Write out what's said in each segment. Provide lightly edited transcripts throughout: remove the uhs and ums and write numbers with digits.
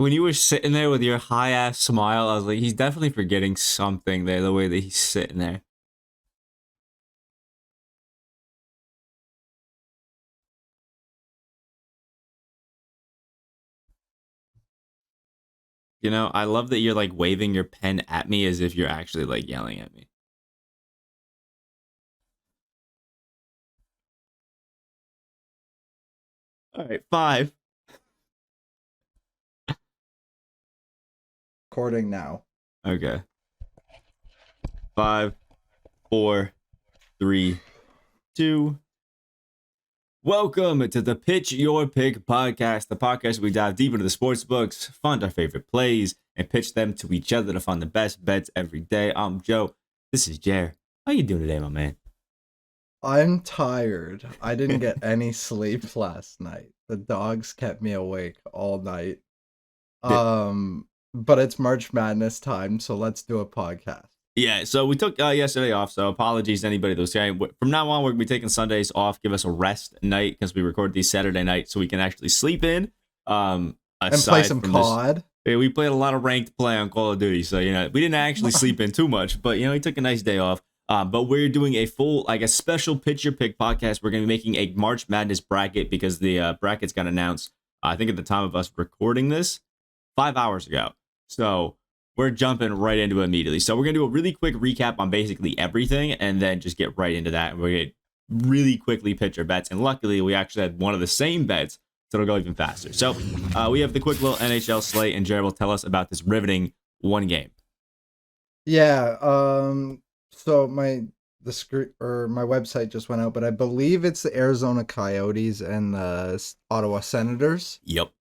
when you were sitting there with your high ass smile, I was like, he's definitely forgetting something there, the way that he's sitting there. I love that you're like waving your pen at me as if you're actually like yelling at me. All right, 5. Recording now. Okay. 5, 4, 3, 2. Welcome to the Pitch Your Pick podcast, the podcast where we dive deep into the sports books, find our favorite plays, and pitch them to each other to find the best bets every day. I'm Joe. This is Jer. How you doing today, my man? I'm tired. I didn't get any sleep last night. The dogs kept me awake all night. But it's March Madness time, so let's do a podcast. Yeah, so we took yesterday off, so apologies to anybody that was saying. From now on, we're going to be taking Sundays off, give us a rest night, because we record these Saturday nights, so we can actually sleep in. And play some COD. We played a lot of ranked play on Call of Duty, so, we didn't actually sleep in too much, but, we took a nice day off. But we're doing a full, like a special Pitch Your Pick podcast. We're going to be making a March Madness bracket because the brackets got announced, I think at the time of us recording this, 5 hours ago. So we're jumping right into it immediately. So we're going to do a really quick recap on basically everything and then just get right into that. And we're going to really quickly pitch our bets. And luckily, we actually had one of the same bets, so it'll go even faster. So we have the quick little NHL slate, and Jared will tell us about this riveting one game. Yeah, so my website just went out, but I believe it's the Arizona Coyotes and the Ottawa Senators. Yep.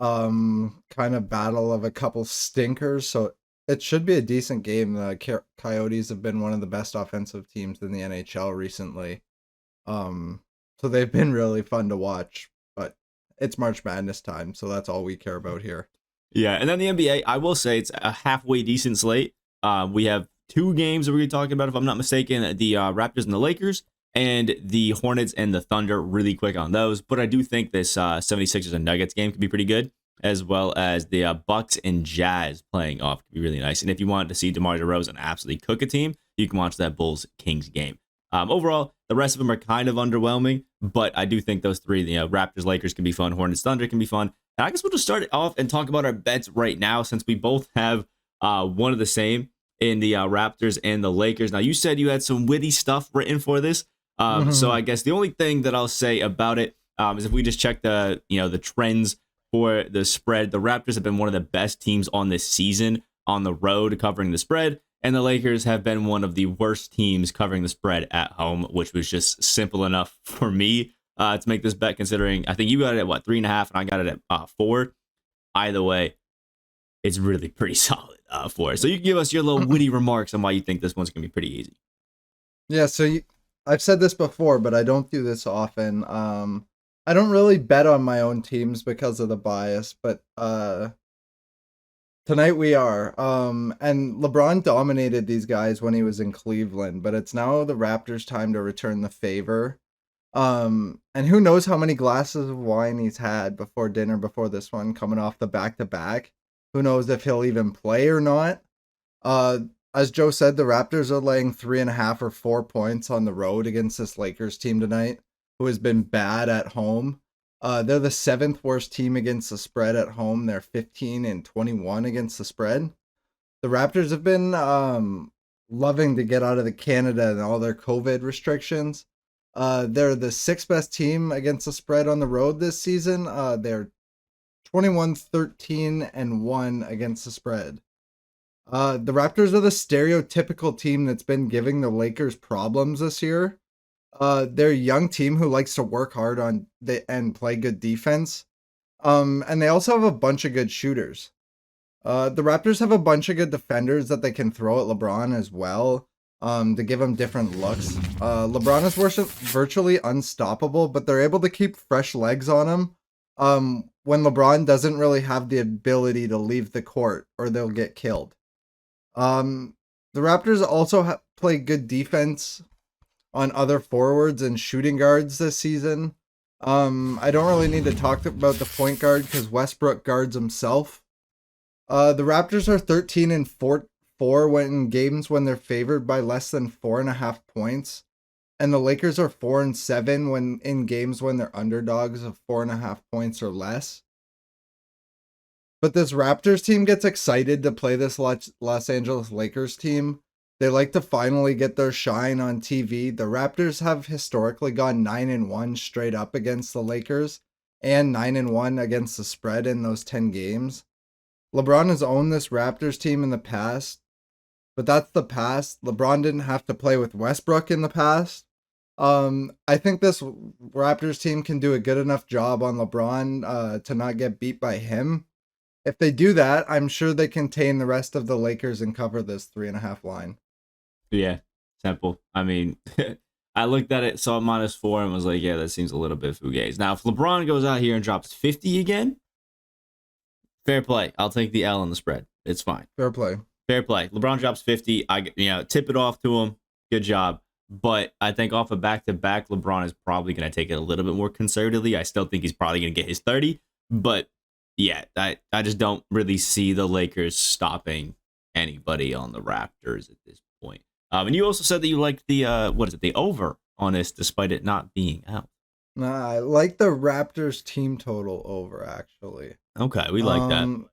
Kind of battle of a couple stinkers, so it should be a decent game. The Coyotes have been one of the best offensive teams in the NHL recently. So they've been really fun to watch, but it's March Madness time, so that's all we care about here. Yeah, and then the NBA, I will say it's a halfway decent slate. We have 2 games that we're going to talk about, if I'm not mistaken, the Raptors and the Lakers, and the Hornets and the Thunder, really quick on those. But I do think this 76ers and Nuggets game could be pretty good, as well as the Bucks and Jazz playing off could be really nice. And if you want to see DeMar DeRozan absolutely cook a team, you can watch that Bulls-Kings game. Overall, the rest of them are kind of underwhelming, but I do think those 3, Raptors, Lakers can be fun, Hornets, Thunder can be fun. And I guess we'll just start it off and talk about our bets right now, since we both have one of the same in the Raptors and the Lakers. Now, you said you had some witty stuff written for this. So I guess the only thing that I'll say about it is if we just check the trends for the spread, the Raptors have been one of the best teams on this season on the road covering the spread, and the Lakers have been one of the worst teams covering the spread at home, which was just simple enough for me to make this bet, considering I think you got it at 3.5 and I got it at 4. Either way, it's really pretty solid for it. So you can give us your little witty remarks on why you think this one's going to be pretty easy. Yeah, so I've said this before, but I don't do this often. I don't really bet on my own teams because of the bias, but tonight we are. And LeBron dominated these guys when he was in Cleveland, but it's now the Raptors' time to return the favor. And who knows how many glasses of wine he's had before dinner before this one, coming off the back-to-back. Who knows if he'll even play or not. As Joe said, the Raptors are laying 3.5 or 4 points on the road against this Lakers team tonight, who has been bad at home. They're the 7th worst team against the spread at home. They're 15-21 against the spread. The Raptors have been loving to get out of the Canada and all their COVID restrictions. They're the 6th best team against the spread on the road this season. They're 21-13-1 against the spread. The Raptors are the stereotypical team that's been giving the Lakers problems this year. They're a young team who likes to work hard and play good defense. And they also have a bunch of good shooters. The Raptors have a bunch of good defenders that they can throw at LeBron as well, to give him different looks. LeBron is virtually unstoppable, but they're able to keep fresh legs on him when LeBron doesn't really have the ability to leave the court, or they'll get killed. The Raptors also play good defense on other forwards and shooting guards this season. I don't really need to talk about the point guard because Westbrook guards himself. The Raptors are 13-4 when games when they're favored by less than 4.5 points. And the Lakers are 4-7 when in games when they're underdogs of 4.5 points or less. But this Raptors team gets excited to play this Los Angeles Lakers team. They like to finally get their shine on TV. The Raptors have historically gone 9-1 straight up against the Lakers and 9-1 against the spread in those 10 games. LeBron has owned this Raptors team in the past, but that's the past. LeBron didn't have to play with Westbrook in the past. I think this Raptors team can do a good enough job on LeBron to not get beat by him. If they do that, I'm sure they contain the rest of the Lakers and cover this 3.5 line. Yeah, simple. I mean, I looked at it, saw -4, and was like, yeah, that seems a little bit fugazi. Now, if LeBron goes out here and drops 50 again, fair play. I'll take the L on the spread. It's fine. Fair play. Fair play. LeBron drops 50. Tip it off to him. Good job. But I think off a back-to-back, LeBron is probably going to take it a little bit more conservatively. I still think he's probably going to get his 30. But, yeah, I just don't really see the Lakers stopping anybody on the Raptors at this point. And you also said that you liked the, the over on this, despite it not being out. Nah, I like the Raptors team total over, actually. Okay, we like that.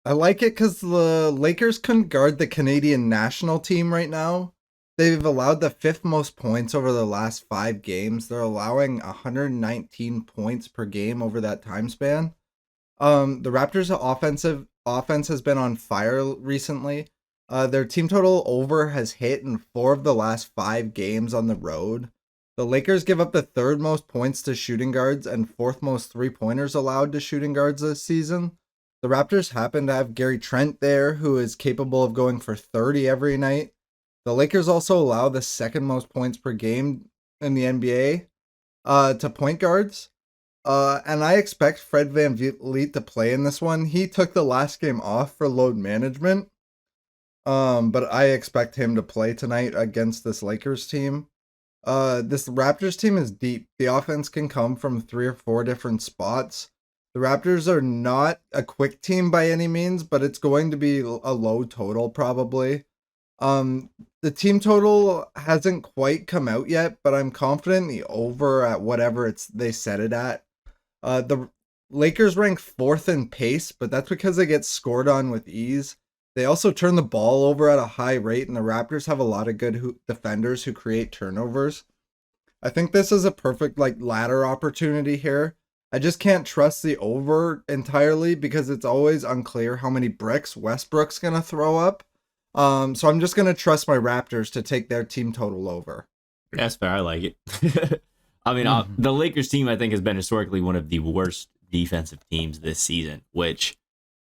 I like it because the Lakers couldn't guard the Canadian national team right now. They've allowed the 5th most points over the last 5 games. They're allowing 119 points per game over that time span. The Raptors' offense has been on fire recently. Their team total over has hit in 4 of the last 5 games on the road. The Lakers give up the 3rd most points to shooting guards and 4th most 3-pointers allowed to shooting guards this season. The Raptors happen to have Gary Trent there, who is capable of going for 30 every night. The Lakers also allow the 2nd most points per game in the NBA to point guards. And I expect Fred VanVleet to play in this one. He took the last game off for load management. But I expect him to play tonight against this Lakers team. This Raptors team is deep. The offense can come from 3 or 4 different spots. The Raptors are not a quick team by any means, but it's going to be a low total probably. The team total hasn't quite come out yet, but I'm confident the over at whatever they set it at. The Lakers rank 4th in pace, but that's because they get scored on with ease. They also turn the ball over at a high rate, and the Raptors have a lot of good defenders who create turnovers. I think this is a perfect ladder opportunity here. I just can't trust the over entirely because it's always unclear how many bricks Westbrook's going to throw up. So I'm just going to trust my Raptors to take their team total over. That's fair. I like it. I mean, the Lakers team, I think, has been historically one of the worst defensive teams this season, which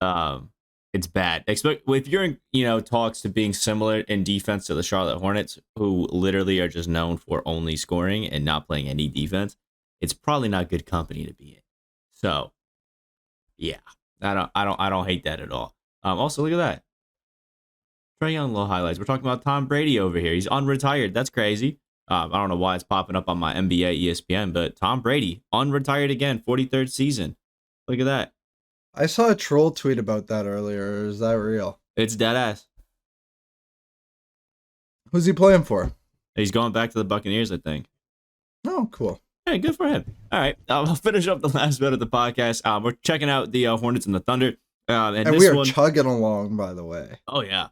it's bad. If you're in, talks to being similar in defense to the Charlotte Hornets, who literally are just known for only scoring and not playing any defense, it's probably not good company to be in. So, yeah, I don't hate that at all. Also, look at that. Trae Young little highlights. We're talking about Tom Brady over here. He's unretired. That's crazy. I don't know why it's popping up on my NBA ESPN, but Tom Brady unretired again, 43rd season. Look at that. I saw a troll tweet about that earlier. Is that real? It's dead ass. Who's he playing for? He's going back to the Buccaneers, I think. Oh, cool. Hey, good for him. All right, I'll finish up the last bit of the podcast. We're checking out the Hornets and the Thunder. And we are chugging along, by the way. Oh, yeah.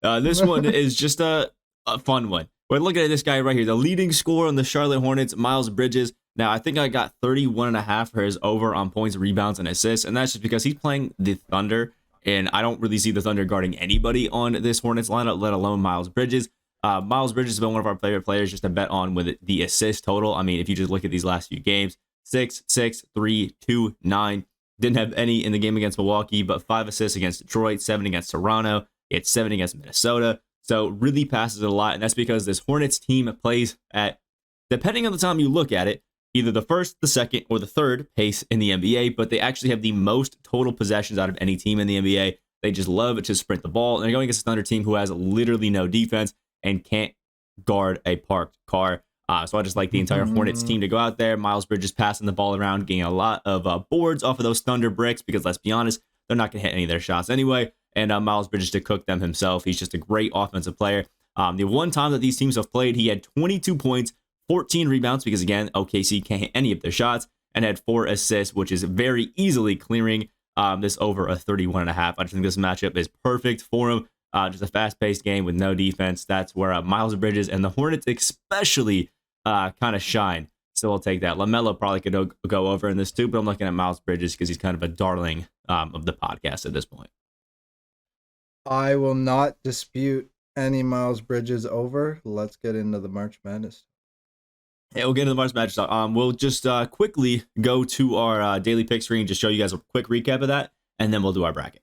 This one is just a fun one. We're looking at this guy right here, the leading scorer on the Charlotte Hornets, Miles Bridges. Now, I think I got 31.5 for his over on points, rebounds, and assists, and that's just because he's playing the Thunder, and I don't really see the Thunder guarding anybody on this Hornets lineup, let alone Miles Bridges. Miles Bridges has been one of our favorite players just to bet on with the assist total. I mean, if you just look at these last few games, 6, 6, 3, 2, 9. Didn't have any in the game against Milwaukee, but 5 assists against Detroit, 7 against Toronto. He had 7 against Minnesota. So really passes it a lot, and that's because this Hornets team plays at, depending on the time you look at it, either the 1st, the 2nd, or the 3rd pace in the NBA, but they actually have the most total possessions out of any team in the NBA. They just love to sprint the ball, and they're going against a Thunder team who has literally no defense and can't guard a parked car. So I just like the entire Hornets team to go out there. Miles Bridges passing the ball around, getting a lot of boards off of those Thunder bricks because let's be honest, they're not going to hit any of their shots anyway. And Miles Bridges to cook them himself. He's just a great offensive player. The one time that these teams have played, he had 22 points, 14 rebounds because, again, OKC can't hit any of their shots, and had 4 assists, which is very easily clearing this over a 31.5. I just think this matchup is perfect for him. Just a fast-paced game with no defense. That's where Miles Bridges and the Hornets especially kind of shine. So I'll take that. LaMelo probably could go over in this too, but I'm looking at Miles Bridges because he's kind of a darling of the podcast at this point. I will not dispute any Miles Bridges over. Let's get into the March Madness. Yeah, we'll get into the March Madness. We'll just quickly go to our daily pick screen, just show you guys a quick recap of that, and then we'll do our bracket.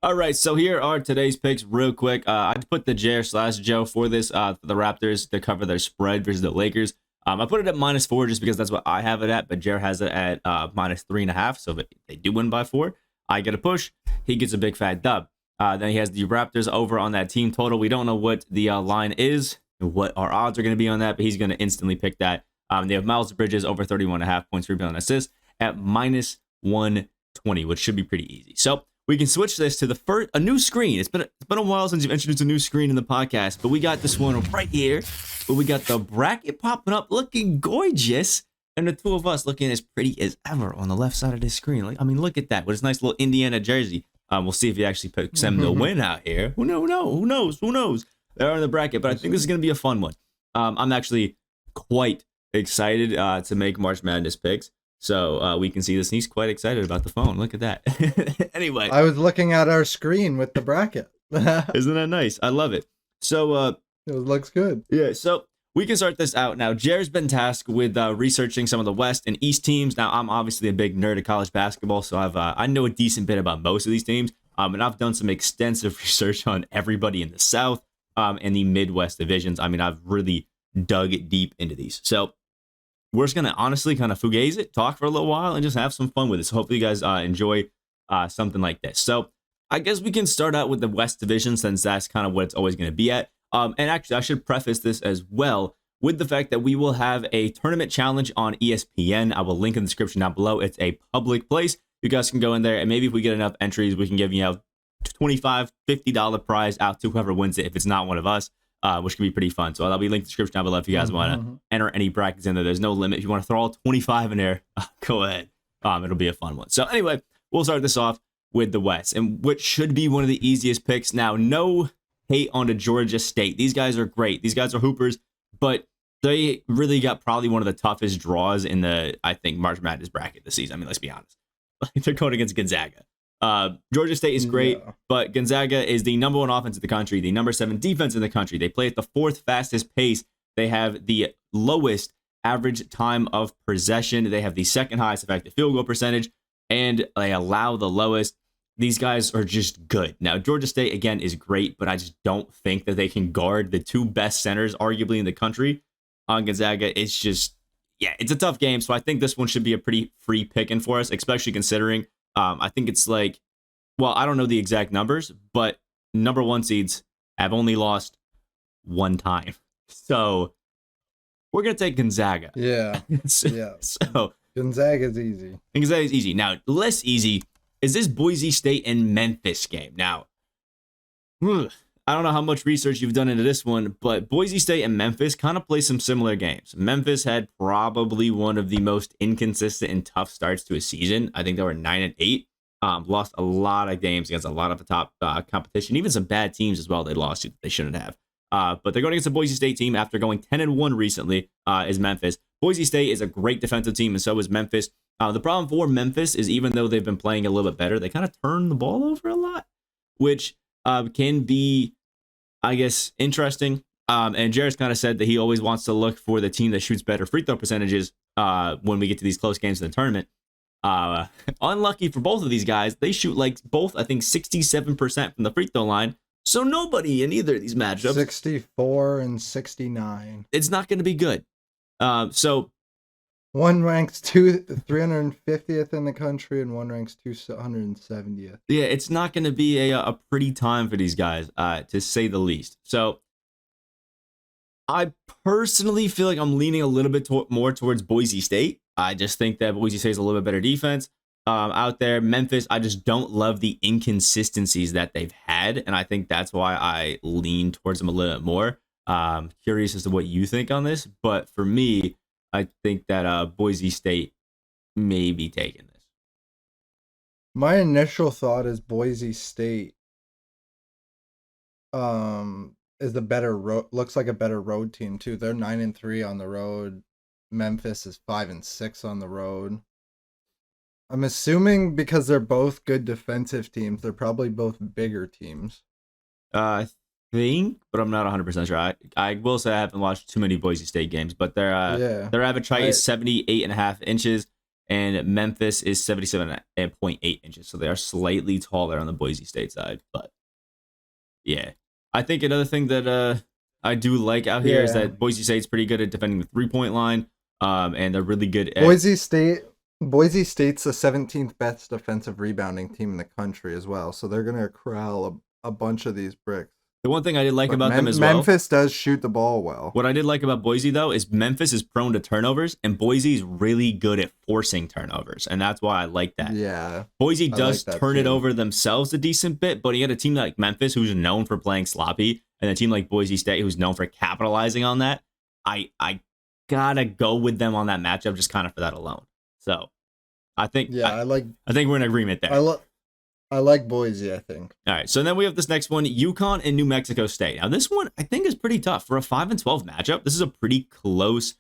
All right, so here are today's picks real quick. I put the Jer/Joe for this, for the Raptors to cover their spread versus the Lakers. I put it at -4 just because that's what I have it at, but Jer has it at -3.5. So if they do win by 4, I get a push. He gets a big fat dub. Then he has the Raptors over on that team total. We don't know what the line is, what our odds are going to be on that, but he's going to instantly pick that. They have Miles Bridges over 31.5 points, rebound, and assists at -120, which should be pretty easy. So we can switch this to a new screen. It's been a while since you've introduced a new screen in the podcast, but we got this one right here. But we got the bracket popping up, looking gorgeous, and the two of us looking as pretty as ever on the left side of this screen. Like, I mean, look at that with his nice little Indiana jersey. We'll see if he actually picks them to win out here. Who knows? They're in the bracket, but I think this is going to be a fun one. I'm actually quite excited to make March Madness picks. So we can see this. He's quite excited about the phone. Look at that. Anyway. I was looking at our screen with the bracket. Isn't that nice? I love it. So it looks good. Yeah, so we can start this out now. Jared's been tasked with researching some of the West and East teams. Now, I'm obviously a big nerd of college basketball, so I know a decent bit about most of these teams. And I've done some extensive research on everybody in the South and the Midwest divisions. I mean, I've really dug deep into these. So we're just going to honestly kind of fugaze it, talk for a little while, and just have some fun with it. So hopefully you guys enjoy something like this. So I guess we can start out with the West division since that's kind of what it's always going to be at. And actually, I should preface this as well with the fact that we will have a tournament challenge on ESPN. I will link in the description down below. It's a public place. You guys can go in there, and maybe if we get enough entries, we can give $25, $50 prize out to whoever wins it if it's not one of us, which can be pretty fun. So that'll be linked in the description down below if you guys want to enter any brackets in there. There's no limit. If you want to throw all 25 in there, go ahead. It'll be a fun one. So anyway, we'll start this off with the West, and which should be one of the easiest picks. Now, no hate on to Georgia State. These guys are great. These guys are hoopers, but they really got probably one of the toughest draws in the, I think, March Madness bracket this season. I mean, let's be honest. They're going against Gonzaga. Georgia State is great, but Gonzaga is the number 1 offense in the country, the number 7 defense in the country. They play at the 4th fastest pace. They have the lowest average time of possession. They have the 2nd highest effective field goal percentage, and they allow the lowest. These guys are just good. Now, Georgia State, again, is great, but I just don't think that they can guard the 2 best centers, arguably, in the country on Gonzaga. It's just, yeah, it's a tough game. So I think this one should be a pretty free pick-in for us, especially considering I think it's like, well, I don't know the exact numbers, but number 1 seeds have only lost 1 time. So we're going to take Gonzaga. Yeah. So Gonzaga's easy. Gonzaga's easy. Now, less easy is this Boise State and Memphis game. Now, I don't know how much research you've done into this one, but Boise State and Memphis kind of play some similar games. Memphis had probably one of the most inconsistent and tough starts to a season. I think they were 9-8. Lost a lot of games against a lot of the top competition, even some bad teams as well. They lost. They shouldn't have. But they're going against a Boise State team after going 10-1 recently. Is Memphis. Boise State is a great defensive team, and so is Memphis. The problem for Memphis is even though they've been playing a little bit better, they kind of turn the ball over a lot, which can be, I guess, interesting. And Jared's kind of said that he always wants to look for the team that shoots better free throw percentages when we get to these close games in the tournament. Unlucky for both of these guys, they shoot like both, I think, 67% from the free throw line. So nobody in either of these matchups. 64 and 69. It's not going to be good. So one ranks 350th in the country, and one ranks 270th. Yeah, it's not going to be a pretty time for these guys, to say the least. So I personally feel like I'm leaning a little bit more towards Boise State. I just think that Boise State is a little bit better defense out there. Memphis, I just don't love the inconsistencies that they've had, and I think that's why I lean towards them a little bit more. Curious as to what you think on this, but for me, I think that Boise State may be taking this. My initial thought is Boise State is the better looks like a better road team too. They're 9-3 on the road. Memphis is 5-6 on the road. I'm assuming because they're both good defensive teams, they're probably both bigger teams. I think, but I'm not 100% sure. I will say I haven't watched too many Boise State games, but their average height is 78.5 inches, and Memphis is 77.8 inches. So they are slightly taller on the Boise State side. But yeah, I think another thing that I do like out here is that Boise State's pretty good at defending the 3-point line, and they're really good at Boise State's the 17th best defensive rebounding team in the country as well. So they're gonna corral a bunch of these bricks. The one thing I did like about them as well. Memphis does shoot the ball well. What I did like about Boise, though, is Memphis is prone to turnovers, and Boise is really good at forcing turnovers, and that's why I like that. Yeah. Boise does turn it over themselves a decent bit, but you got a team like Memphis who's known for playing sloppy, and a team like Boise State who's known for capitalizing on that. I gotta go with them on that matchup just kind of for that alone. So I think I think we're in agreement there. I like Boise, I think. All right, so then we have this next one, UConn and New Mexico State. Now, this one I think is pretty tough. For a 5-12 matchup, this is a pretty close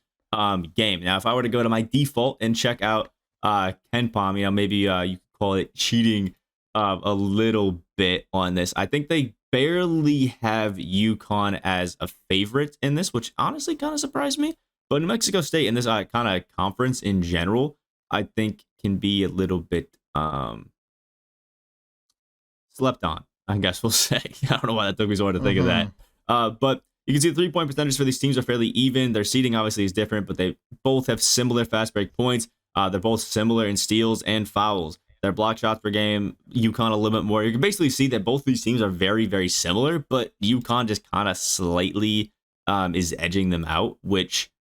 game. Now, if I were to go to my default and check out KenPom, maybe you could call it cheating a little bit on this. I think they barely have UConn as a favorite in this, which honestly kind of surprised me. But New Mexico State in this kind of conference in general, I think can be a little bit slept on, I guess we'll say. I don't know why that took me so hard to think of that. But you can see the 3-point percentages for these teams are fairly even. Their seeding obviously is different, but they both have similar fast break points. They're both similar in steals and fouls. Their block shots per game, UConn a little bit more. You can basically see that both these teams are very, very similar, but UConn just kind of slightly is edging them out, which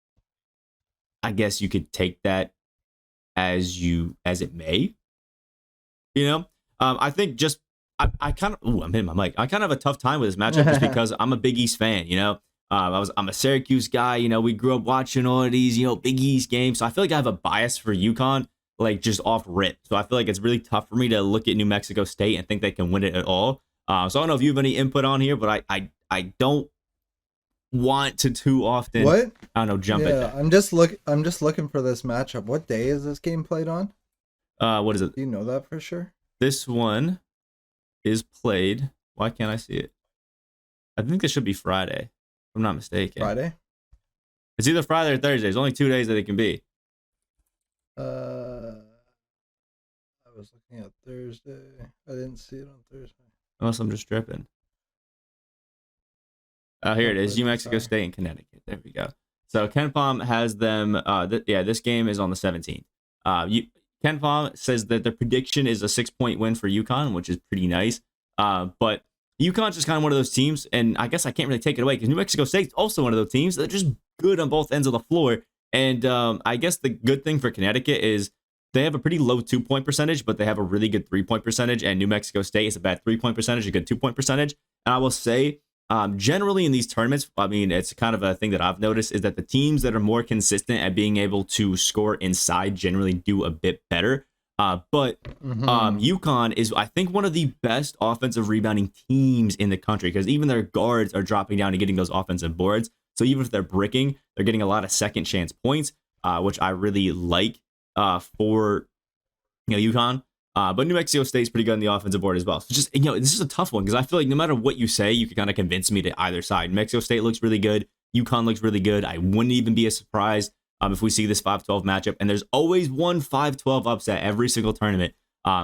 I guess you could take that as it may. I think just I kind of I'm hitting my mic. I kind of have a tough time with this matchup just because I'm a Big East fan. I'm a Syracuse guy. We grew up watching all of these Big East games, so I feel like I have a bias for UConn, like just off rip. So I feel like it's really tough for me to look at New Mexico State and think they can win it at all. So I don't know if you have any input on here, but I don't want to too often. What? I don't know. Jump at that. I'm just looking for this matchup. What day is this game played on? What is it? Do you know that for sure? This one is played. Why can't I see it? I think this should be Friday, if I'm not mistaken. Friday? It's either Friday or Thursday. There's only 2 days that it can be. I was looking at Thursday. I didn't see it on Thursday. Unless I'm just tripping. Here it is. New Mexico State and Connecticut. There we go. So KenPom has them. This game is on the 17th. KenPom says that their prediction is a 6-point win for UConn, which is pretty nice. But UConn's just kind of one of those teams, and I guess I can't really take it away because New Mexico State's also one of those teams that are just good on both ends of the floor. And I guess the good thing for Connecticut is they have a pretty low 2-point percentage, but they have a really good 3-point percentage. And New Mexico State is a bad 3-point percentage, a good 2-point percentage. And I will say, generally in these tournaments, I mean, it's kind of a thing that I've noticed is that the teams that are more consistent at being able to score inside generally do a bit better. But UConn is, I think, one of the best offensive rebounding teams in the country because even their guards are dropping down and getting those offensive boards. So even if they're bricking, they're getting a lot of second chance points, which I really like for UConn. But New Mexico State's pretty good on the offensive board as well. So just, this is a tough one because I feel like no matter what you say, you can kind of convince me to either side. New Mexico State looks really good. UConn looks really good. I wouldn't even be a surprise if we see this 5-12 matchup. And there's always one 5-12 upset every single tournament.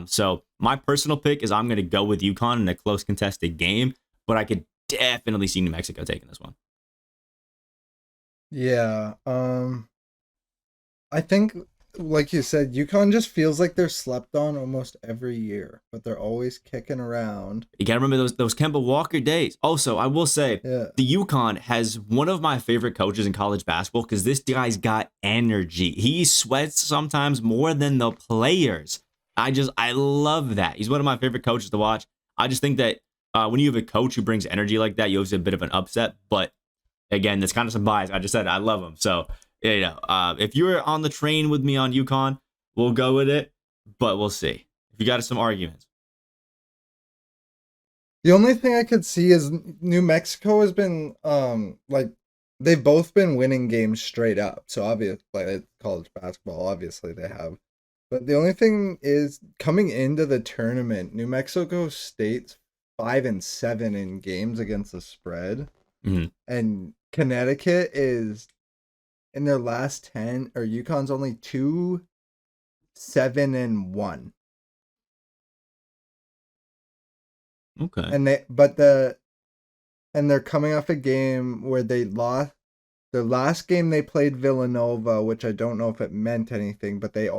So my personal pick is I'm going to go with UConn in a close contested game, but I could definitely see New Mexico taking this one. Yeah. I think like you said, UConn just feels like they're slept on almost every year, but they're always kicking around. You gotta remember those Kemba Walker days. Also, I will say Yeah. the UConn has one of my favorite coaches in college basketball because this guy's got energy. He sweats sometimes more than the players. I love that. He's one of my favorite coaches to watch. I just think that when you have a coach who brings energy like that, you always have a bit of an upset. But again, that's kind of some bias. I just said I love him. So if you're on the train with me on UConn, we'll go with it. But we'll see. If you got some arguments. The only thing I could see is New Mexico has been like they've both been winning games straight up. So obviously, like college basketball, obviously they have. But the only thing is coming into the tournament, New Mexico State's 5-7 in games against the spread, and Connecticut is in their last 10, or UConn's only 2-7-1. Okay. And they're coming off a game where they lost. The last game they played Villanova, which I don't know if it meant anything, but they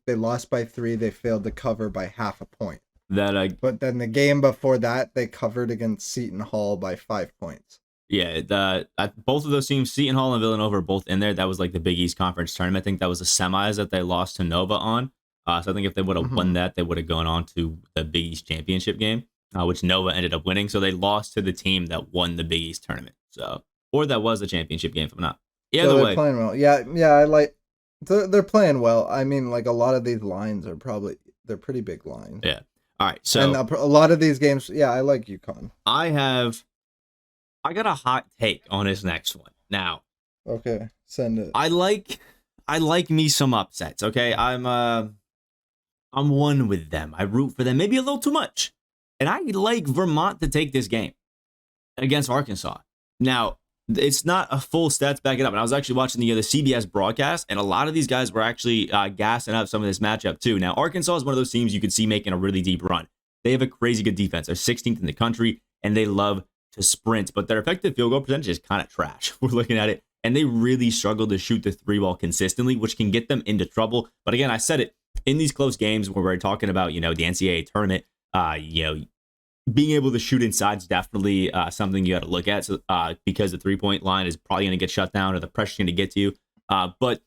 lost by 3. They failed to cover by half a point. But then the game before that, they covered against Seton Hall by 5 points. Yeah, both of those teams, Seton Hall and Villanova, are both in there. That was like the Big East Conference tournament. I think that was the semis that they lost to Nova on. So I think if they would have won that, they would have gone on to the Big East championship game, which Nova ended up winning. So they lost to the team that won the Big East tournament. Or that was the championship game, if I'm not. Either way. They're playing well. Yeah, they're playing well. I mean, like a lot of these lines are they're pretty big lines. Yeah. All right. So and a lot of these games, I like UConn. I got a hot take on this next one. Now, okay, send it. I like me some upsets. Okay, I'm one with them. I root for them, maybe a little too much, and I like Vermont to take this game against Arkansas. Now, it's not a full stats back it up, and I was actually watching the CBS broadcast, and a lot of these guys were actually gassing up some of this matchup too. Now, Arkansas is one of those teams you could see making a really deep run. They have a crazy good defense. They're 16th in the country, and they love to sprint, but their effective field goal percentage is kind of trash. We're looking at it, and they really struggle to shoot the 3-ball consistently, which can get them into trouble. But again, I said it, in these close games where we're talking about, the NCAA tournament, being able to shoot inside is definitely something you got to look at. So because the 3-point line is probably going to get shut down, or the pressure's going to get to you. But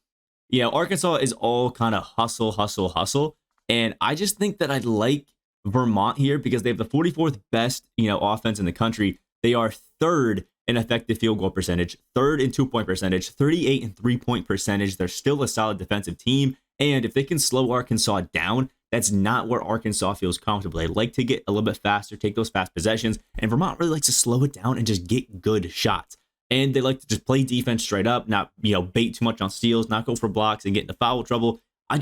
Arkansas is all kind of hustle, and I just think that I'd like Vermont here because they have the 44th best offense in the country. They are third in effective field goal percentage, third in 2-point percentage, 38 in 3-point percentage. They're still a solid defensive team. And if they can slow Arkansas down, that's not where Arkansas feels comfortable. They like to get a little bit faster, take those fast possessions. And Vermont really likes to slow it down and just get good shots. And they like to just play defense straight up, not, bait too much on steals, not go for blocks and get into foul trouble. I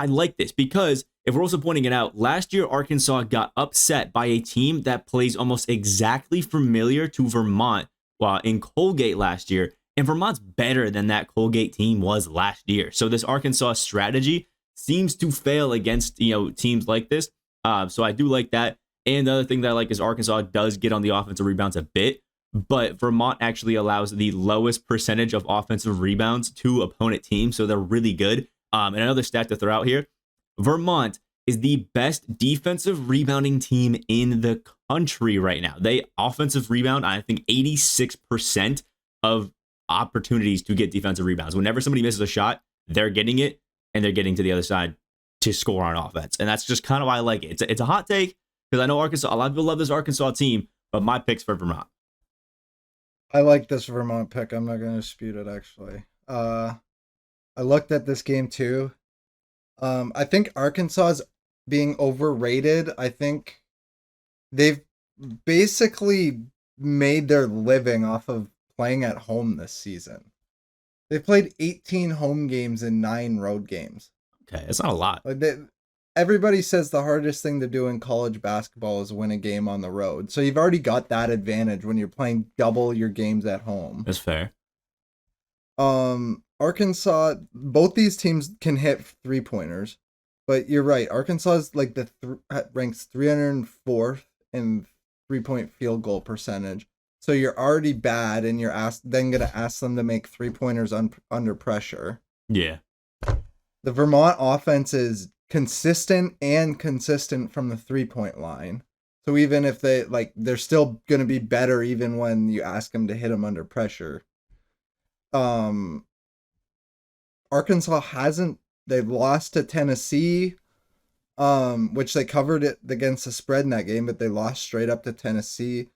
like this because if we're also pointing it out, last year Arkansas got upset by a team that plays almost exactly familiar to Vermont in Colgate last year, and Vermont's better than that Colgate team was last year. So this Arkansas strategy seems to fail against teams like this. So I do like that. And the other thing that I like is Arkansas does get on the offensive rebounds a bit, but Vermont actually allows the lowest percentage of offensive rebounds to opponent teams, so they're really good. And another stat to throw out here, Vermont is the best defensive rebounding team in the country right now. They offensive rebound, I think 86% of opportunities to get defensive rebounds. Whenever somebody misses a shot, they're getting it, and they're getting to the other side to score on offense. And that's just kind of why I like it. It's a hot take because I know Arkansas, a lot of people love this Arkansas team, but my pick's for Vermont. I like this Vermont pick. I'm not going to dispute it, actually. I looked at this game too. I think Arkansas is being overrated. I think they've basically made their living off of playing at home this season. They played 18 home games and 9 road games. Okay, that's not a lot. Everybody says the hardest thing to do in college basketball is win a game on the road. So you've already got that advantage when you're playing double your games at home. That's fair. Arkansas, both these teams can hit 3-pointers, but you're right. Arkansas is like ranks 304th in 3-point field goal percentage. So you're already bad, and you're then gonna ask them to make 3-pointers under pressure. Yeah. The Vermont offense is consistent from the 3-point line. So even if they're still going to be better even when you ask them to hit them under pressure. Arkansas hasn't. They've lost to Tennessee, which they covered it against the spread in that game, but they lost straight up to Tennessee.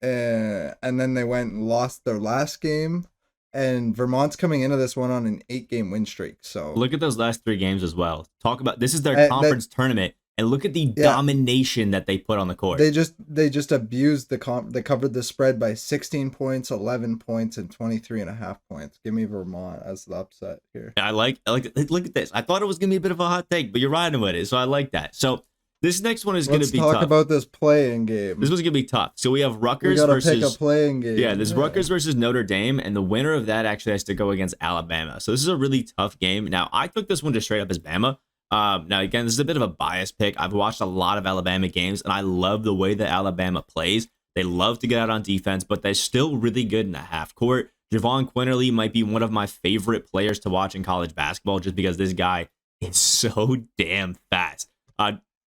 And then they went and lost their last game. And Vermont's coming into this one on an 8-game win streak. So look at those last 3 games as well. Talk about this is their conference tournament, and look at the domination that they put on the court. They just abused the comp. They covered the spread by 16 points, 11 points, and 23.5 points. Give me Vermont as the upset here. I like look at this. I thought it was gonna be a bit of a hot take, but you're riding with it, so I like that. So this next one is going to be tough. Let's talk about this playing game. This one's going to be tough. So we have Rutgers versus... pick a playing game. Yeah, there's Rutgers versus Notre Dame, and the winner of that actually has to go against Alabama. So this is a really tough game. Now, I took this one just straight up as Bama. Now, again, this is a bit of a biased pick. I've watched a lot of Alabama games, and I love the way that Alabama plays. They love to get out on defense, but they're still really good in the half court. Javon Quinterly might be one of my favorite players to watch in college basketball just because this guy is so damn fast.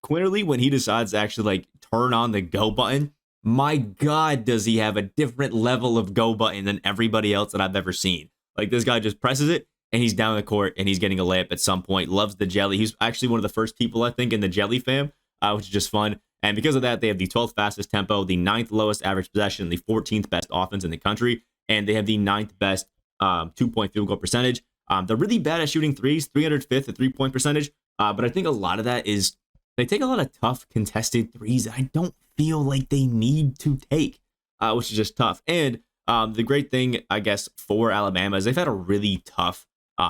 Quinterly, when he decides to actually turn on the go button, my God, does he have a different level of go button than everybody else that I've ever seen. Like, this guy just presses it and he's down the court and he's getting a layup at some point. Loves the jelly. He's actually one of the first people, I think, in the jelly fam, which is just fun. And because of that, they have the 12th fastest tempo, the 9th lowest average possession, the 14th best offense in the country, and they have the 9th best 2-point field goal percentage. They're really bad at shooting threes, 305th at 3-point percentage. But I think a lot of that is they take a lot of tough contested threes that I don't feel like they need to take, which is just tough. And the great thing, I guess, for Alabama is they've had a really tough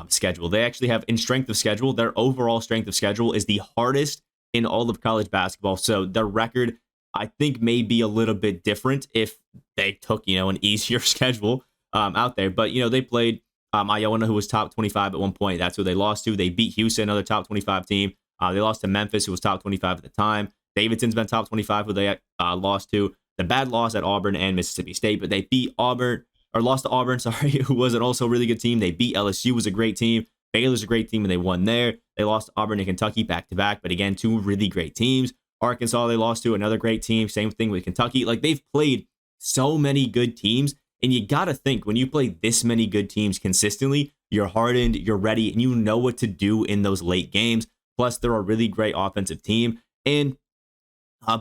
schedule. They actually have, in strength of schedule, their overall strength of schedule is the hardest in all of college basketball. So their record, I think, may be a little bit different if they took, an easier schedule out there. But, they played Iona, who was top 25 at one point. That's who they lost to. They beat Houston, another top 25 team. They lost to Memphis, who was top 25 at the time. Davidson's been top 25, who they lost to. The bad loss at Auburn and Mississippi State, but they beat Auburn, or lost to Auburn, who was an also really good team. They beat LSU, was a great team. Baylor's a great team, and they won there. They lost to Auburn and Kentucky back-to-back, but again, 2 really great teams. Arkansas, they lost to another great team. Same thing with Kentucky. They've played so many good teams, and you got to think, when you play this many good teams consistently, you're hardened, you're ready, and you know what to do in those late games. Plus, they're a really great offensive team. And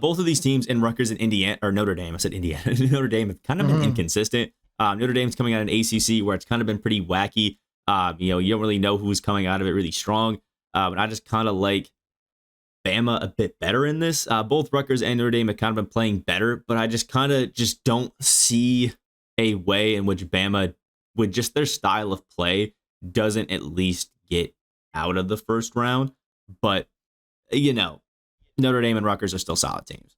both of these teams in Rutgers and Indiana, or Notre Dame, I said Indiana, Notre Dame have kind of been inconsistent. Notre Dame's coming out in ACC where it's kind of been pretty wacky. You don't really know who's coming out of it really strong. And I just kind of like Bama a bit better in this. Both Rutgers and Notre Dame have kind of been playing better, but I just kind of just don't see a way in which Bama, with just their style of play, doesn't at least get out of the first round. But, Notre Dame and Rutgers are still solid teams.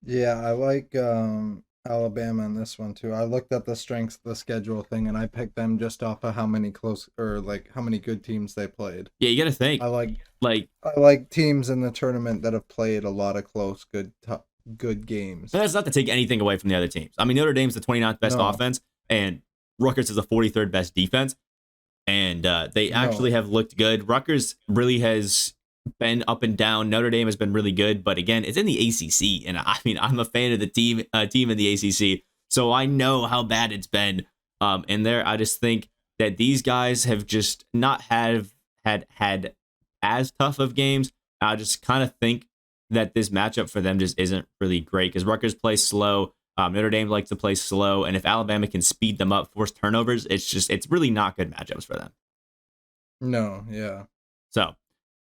Yeah, I like Alabama in this one too. I looked at the strengths of the schedule thing, and I picked them just off of how many how many good teams they played. Yeah, you got to think. I like teams in the tournament that have played a lot of close, good games. That's not to take anything away from the other teams. I mean, Notre Dame's the 29th best offense, and Rutgers is the 43rd best defense. And they actually have looked good. Rutgers really has been up and down. Notre Dame has been really good, but again, it's in the ACC, and I mean, I'm a fan of the team in the ACC, so I know how bad it's been. In there, I just think that these guys have just not had as tough of games. I just kind of think that this matchup for them just isn't really great because Rutgers plays slow. Notre Dame likes to play slow, and if Alabama can speed them up, force turnovers, it's really not good matchups for them. No, yeah. So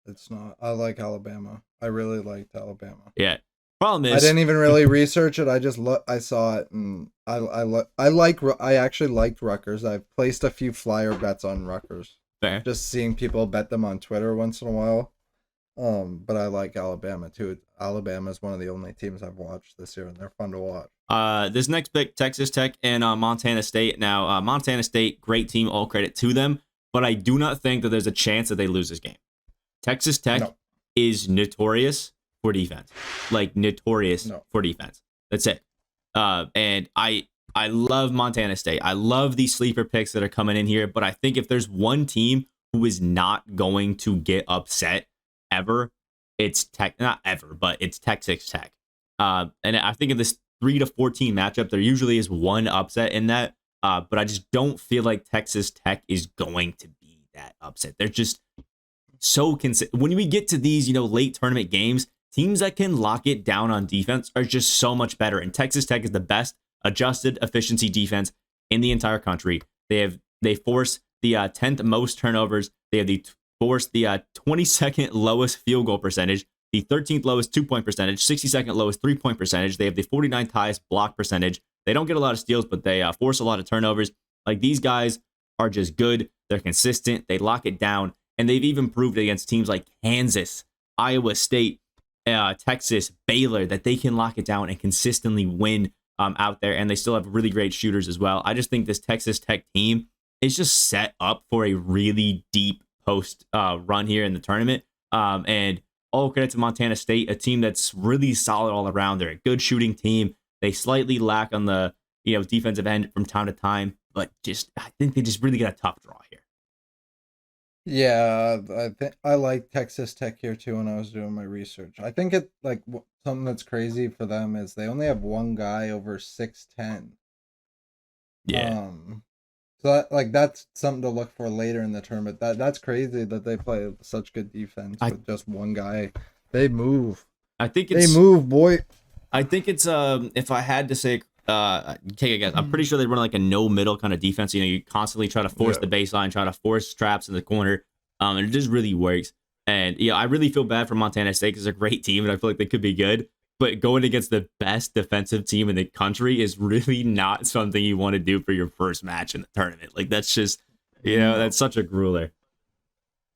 it's not. I like Alabama. I really liked Alabama. Yeah. Problem is, I didn't even really research it. I just I saw it, and I actually liked Rutgers. I've placed a few flyer bets on Rutgers. Fair. Just seeing people bet them on Twitter once in a while. But I like Alabama too. Alabama is one of the only teams I've watched this year, and they're fun to watch. This next pick, Texas Tech and Montana State. Now, Montana State, great team, all credit to them, but I do not think that there's a chance that they lose this game. Texas Tech is notorious for defense, for defense. That's it. And I love Montana State. I love these sleeper picks that are coming in here, but I think if there's one team who is not going to get upset ever, it's not ever, but it's Texas Tech. And I think in this 3-14 matchup, there usually is one upset in that. But I just don't feel like Texas Tech is going to be that upset. They're just so consistent. When we get to these, late tournament games, teams that can lock it down on defense are just so much better. And Texas Tech is the best adjusted efficiency defense in the entire country. They force the 10th most turnovers. They have force the 22nd lowest field goal percentage, the 13th lowest 2-point percentage, 62nd lowest 3-point percentage. They have the 49th highest block percentage. They don't get a lot of steals, but they force a lot of turnovers. Like, these guys are just good. They're consistent. They lock it down. And they've even proved against teams like Kansas, Iowa State, Texas, Baylor, that they can lock it down and consistently win out there. And they still have really great shooters as well. I just think this Texas Tech team is just set up for a really deep post run here in the tournament. And all credit to Montana State, a team that's really solid all around. They're a good shooting team. They slightly lack on the defensive end from time to time, but I think they just really get a tough draw here. Yeah, I like Texas Tech here too when I was doing my research. I think something that's crazy for them is they only have one guy over 6'10". Yeah. So that's something to look for later in the tournament. That's crazy that they play such good defense with just one guy. They move. They move, boy. I think it's if I had to say take a guess, I'm pretty sure they run like a no middle kind of defense. You constantly try to force the baseline, try to force traps in the corner, and it just really works. And I really feel bad for Montana State because they're a great team and I feel like they could be good. But going against the best defensive team in the country is really not something you want to do for your first match in the tournament. Like, that's just, that's such a grueler.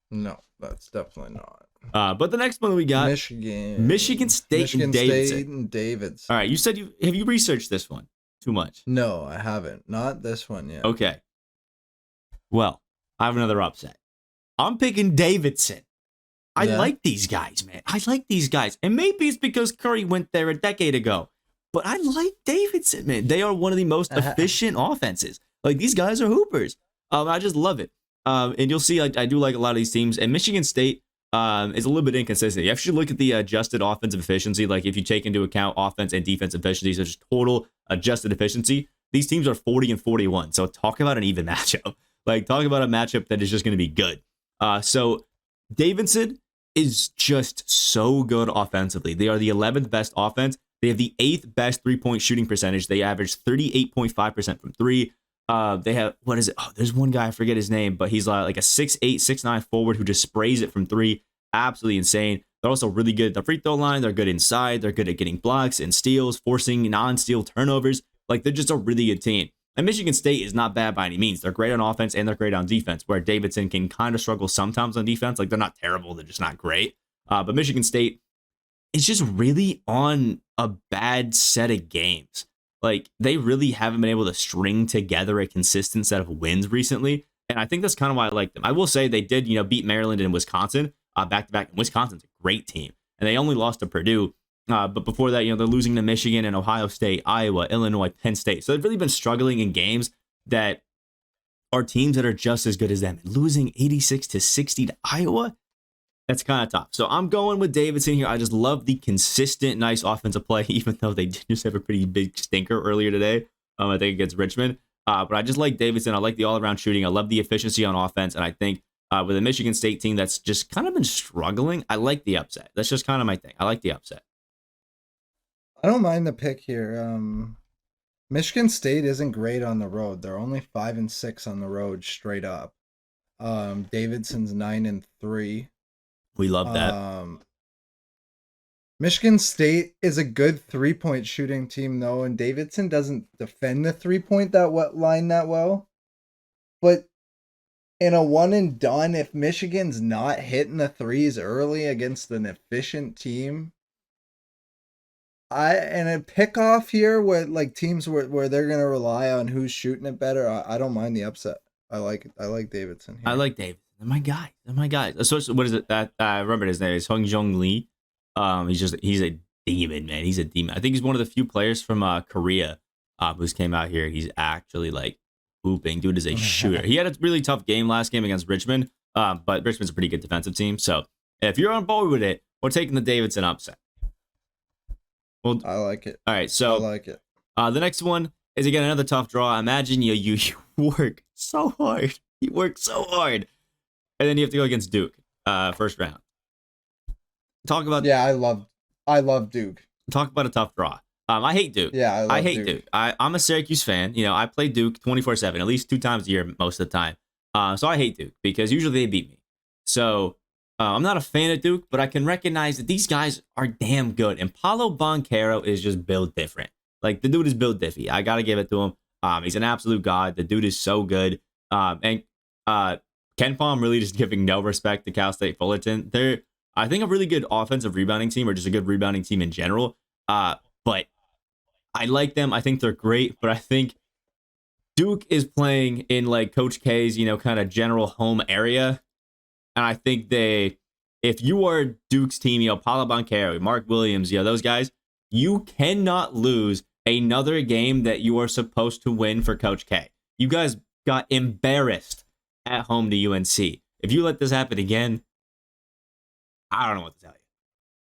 No, that's definitely not. But the next one we got Michigan State and Davidson. All right, you said have you researched this one too much? No, I haven't. Not this one yet. Okay. Well, I have another upset. I'm picking Davidson. I like these guys, man. I like these guys. And maybe it's because Curry went there a decade ago. But I like Davidson, man. They are one of the most efficient offenses. Like, these guys are hoopers. I just love it. And you'll see, I do like a lot of these teams. And Michigan State is a little bit inconsistent. You have to look at the adjusted offensive efficiency. Like, if you take into account offense and defense efficiency, so just total adjusted efficiency, these teams are 40 and 41. So talk about an even matchup. Like, talk about a matchup that is just going to be good. So Davidson is just so good offensively. They are the 11th best offense. They have the 8th best 3-point shooting percentage. They average 38.5% from three. They have, what is it? Oh, there's one guy, I forget his name, but he's like a 6'8", 6'9" forward who just sprays it from three. Absolutely insane. They're also really good at the free throw line. They're good inside. They're good at getting blocks and steals, forcing non-steal turnovers. Like, they're just a really good team. And Michigan State is not bad by any means. They're great on offense and they're great on defense, where Davidson can kind of struggle sometimes on defense. Like, they're not terrible. They're just not great. But Michigan State is just really on a bad set of games. Like, they really haven't been able to string together a consistent set of wins recently. And I think that's kind of why I like them. I will say they did, beat Maryland and Wisconsin back-to-back. And Wisconsin's a great team. And they only lost to Purdue. But before that, they're losing to Michigan and Ohio State, Iowa, Illinois, Penn State. So they've really been struggling in games that are teams that are just as good as them. And losing 86-60 to Iowa, that's kind of tough. So I'm going with Davidson here. I just love the consistent, nice offensive play, even though they did just have a pretty big stinker earlier today, I think, against Richmond. But I just like Davidson. I like the all-around shooting. I love the efficiency on offense. And I think with a Michigan State team that's just kind of been struggling, I like the upset. That's just kind of my thing. I like the upset. I don't mind the pick here. Michigan State isn't great on the road. They're only 5-6 on the road straight up. Davidson's 9-3. We love that. Michigan State is a good 3-point shooting team, though, and Davidson doesn't defend the 3-point line that well. But in a one and done, if Michigan's not hitting the threes early against an efficient team, and a pick off here with like teams where they're gonna rely on who's shooting it better, I don't mind the upset. I like Davidson here. I like Davidson. They're my guys. Especially, what is it that I remember his name is Hung Jung Lee. He's a demon, man. He's a demon. I think he's one of the few players from Korea who's came out here. He's actually like hooping. Dude is a shooter. He had a really tough game last game against Richmond. But Richmond's a pretty good defensive team. So if you're on board with it, we're taking the Davidson upset. Well, I like it. All right, so I like it. The next one is again another tough draw. Imagine you work so hard. You work so hard, and then you have to go against Duke, first round. Talk about I love Duke. Talk about a tough draw. I hate Duke. Yeah, I hate Duke. I'm a Syracuse fan. You know, I play Duke 24/7, at least 2 times a year most of the time. So I hate Duke because usually they beat me. So I'm not a fan of Duke, but I can recognize that these guys are damn good. And Paolo Banchero is just built different. Like, the dude is built diffy. I got to give it to him. He's an absolute god. The dude is so good. And Ken Palm really just giving no respect to Cal State Fullerton. They're, I think, a really good offensive rebounding team, or just a good rebounding team in general. But I like them. I think they're great. But I think Duke is playing in, like, Coach K's, you know, kind of general home area. And I think if you are Duke's team, you know, Paolo Banchero, Mark Williams, you know, those guys, you cannot lose another game that you are supposed to win for Coach K. You guys got embarrassed at home to UNC. If you let this happen again, I don't know what to tell you.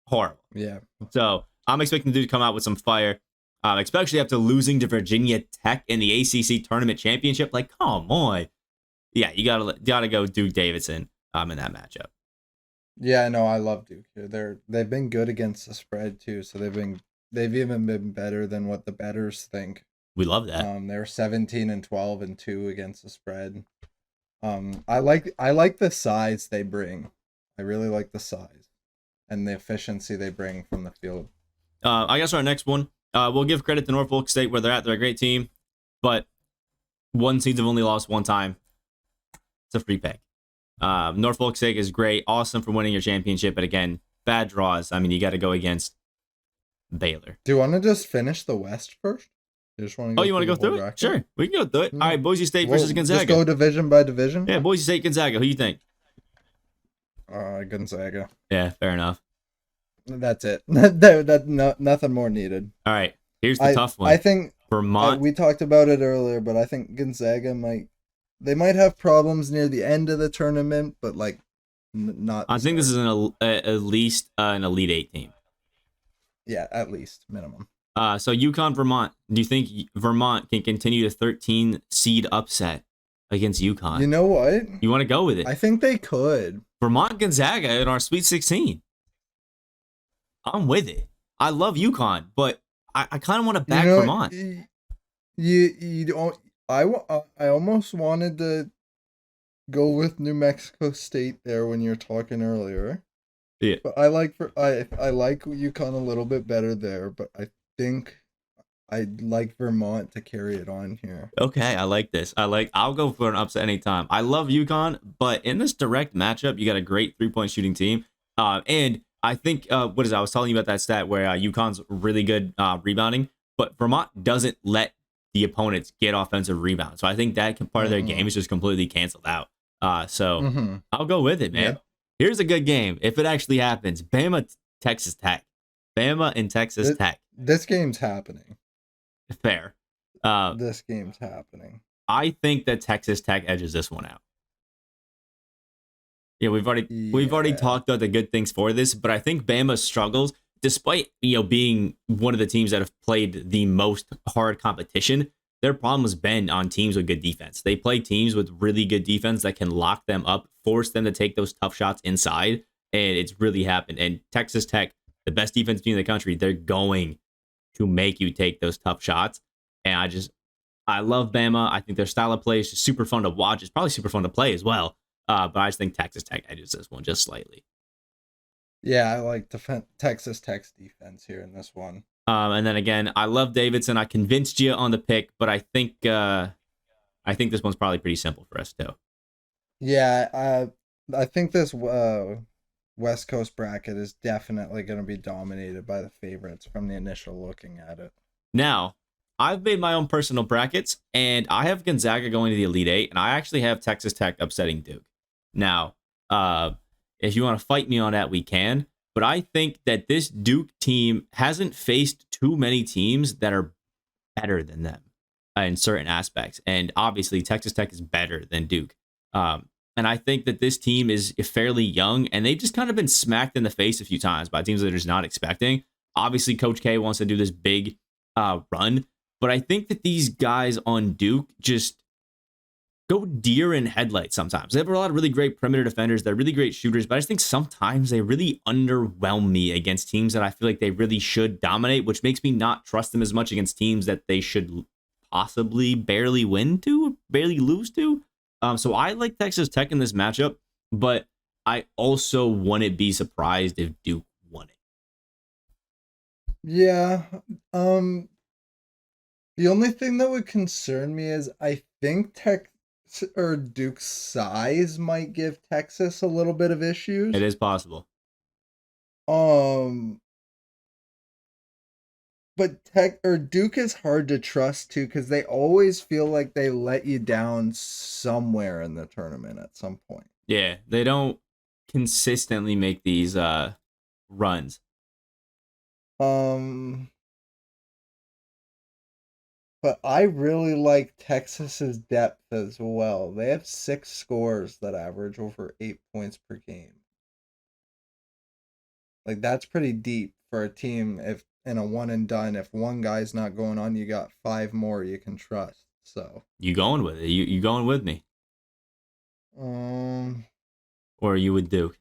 Horrible. Yeah. So I'm expecting Duke to come out with some fire, especially after losing to Virginia Tech in the ACC tournament championship. Like, come on. Yeah, you gotta go Duke Davidson in that matchup. Yeah, no, I love Duke here. They've been good against the spread too, so they've even been better than what the bettors think. We love that. They're 17-12-2 against the spread. I like the size they bring. I really like the size and the efficiency they bring from the field. I guess our next one, we'll give credit to Norfolk State where they're at. They're a great team, but one seeds have only lost one time. It's a free pick. Norfolk State is great, awesome for winning your championship, but again, bad draws. I mean, you got to go against Baylor. Do you want to just finish the West first? You just want to? You want to go through it? Sure, we can go through it. All right, Boise State versus Gonzaga. Just go division by division. Yeah, Boise State, Gonzaga. Who do you think? Gonzaga. Yeah, fair enough. That's it. Nothing more needed. All right, here's the tough one. I think Vermont. We talked about it earlier, but I think Gonzaga might have problems near the end of the tournament, but like not. I think this is at least an Elite Eight team. Yeah, at least minimum. So UConn, Vermont. Do you think Vermont can continue the 13 seed upset against UConn? You know what? You want to go with it? I think they could. Vermont, Gonzaga in our Sweet 16. I'm with it. I love UConn, but I kind of want to back Vermont. You don't. I almost wanted to go with New Mexico State there when you were talking earlier. Yeah. But I like UConn a little bit better there, but I think I'd like Vermont to carry it on here. Okay, I like this. I'll go for an upset anytime. I love UConn, but in this direct matchup, you got a great 3-point shooting team. And I think I was telling you about that stat where UConn's really good rebounding, but Vermont doesn't let the opponents get offensive rebounds. So I think that part of their game is just completely canceled out. So I'll go with it, man. Yeah. Here's a good game. If it actually happens, Bama, Texas Tech. Bama and Texas Tech. This game's happening. Fair. This game's happening. I think that Texas Tech edges this one out. Yeah, we've already talked about the good things for this, but I think Bama struggles, despite being one of the teams that have played the most hard competition. Their problem has been on teams with good defense. They play teams with really good defense that can lock them up, force them to take those tough shots inside, and it's really happened. And Texas Tech, the best defense team in the country, they're going to make you take those tough shots. And I love Bama. I think their style of play is just super fun to watch. It's probably super fun to play as well. But I just think Texas Tech edges this one just slightly. Yeah, I like Texas Tech's defense here in this one. And then again, I love Davidson. I convinced you on the pick, but I think this one's probably pretty simple for us too. Yeah, I think this West Coast bracket is definitely going to be dominated by the favorites from the initial looking at it. Now, I've made my own personal brackets, and I have Gonzaga going to the Elite Eight, and I actually have Texas Tech upsetting Duke. Now, if you want to fight me on that, we can. But I think that this Duke team hasn't faced too many teams that are better than them in certain aspects. And obviously, Texas Tech is better than Duke. And And I think that this team is fairly young, and they've just kind of been smacked in the face a few times by teams that they're just not expecting. Obviously, Coach K wants to do this big run, but I think that these guys on Duke just go deer in headlights sometimes. They have a lot of really great perimeter defenders. They're really great shooters, but I just think sometimes they really underwhelm me against teams that I feel like they really should dominate, which makes me not trust them as much against teams that they should possibly barely win to, barely lose to. So I like Texas Tech in this matchup, but I also wouldn't be surprised if Duke won it. Yeah. The only thing that would concern me is I think Duke's size might give Texas a little bit of issues. It is possible. But Duke is hard to trust too, because they always feel like they let you down somewhere in the tournament at some point. Yeah, they don't consistently make these runs. But I really like Texas's depth as well. They have 6 scores that average over 8 points per game. Like, that's pretty deep for a team. If in a one and done, if one guy's not going on, you got 5 more you can trust. So you going with it? You going with me? Or you with Duke?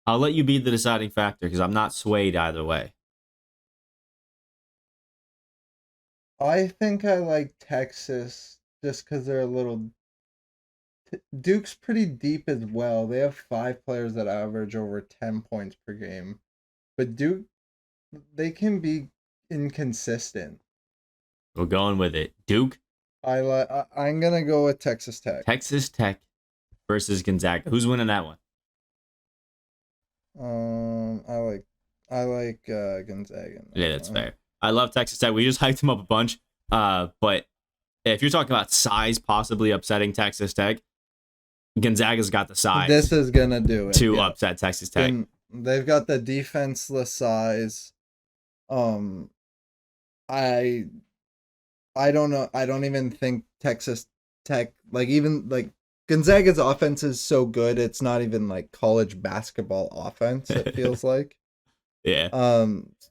I'll let you be the deciding factor because I'm not swayed either way. I think I like Texas just because they're a little. Duke's pretty deep as well. They have 5 players that average over 10 points per game. But Duke, they can be inconsistent. We're going with it. Duke? I'm going to go with Texas Tech. Texas Tech versus Gonzaga. Who's winning that one? I like Gonzaga. Yeah, that's fair. I love Texas Tech. We just hyped them up a bunch. But if you're talking about size possibly upsetting Texas Tech, Gonzaga's got the size. This is gonna do it to upset Texas Tech. And they've got the defenseless size. I don't know. I don't even think Texas Tech Gonzaga's offense is so good. It's not even like college basketball offense. It feels like. Yeah.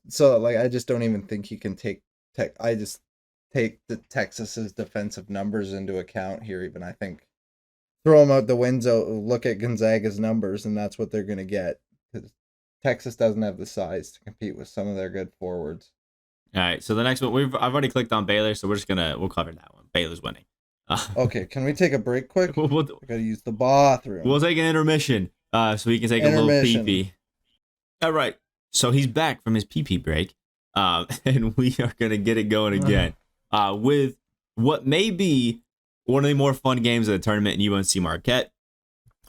So I just don't even think you can take Tech. I just take the Texas's defensive numbers into account here. Even I think throw them out the window. Look at Gonzaga's numbers, and that's what they're gonna get. Because Texas doesn't have the size to compete with some of their good forwards. All right. So the next one I've already clicked on Baylor, so we'll cover that one. Baylor's winning. Okay, can we take a break quick? I gotta use the bathroom. We'll take an intermission, so we can take a little pee-pee. All right. So he's back from his pee-pee break, and we are gonna get it going again with what may be one of the more fun games of the tournament in UNC Marquette.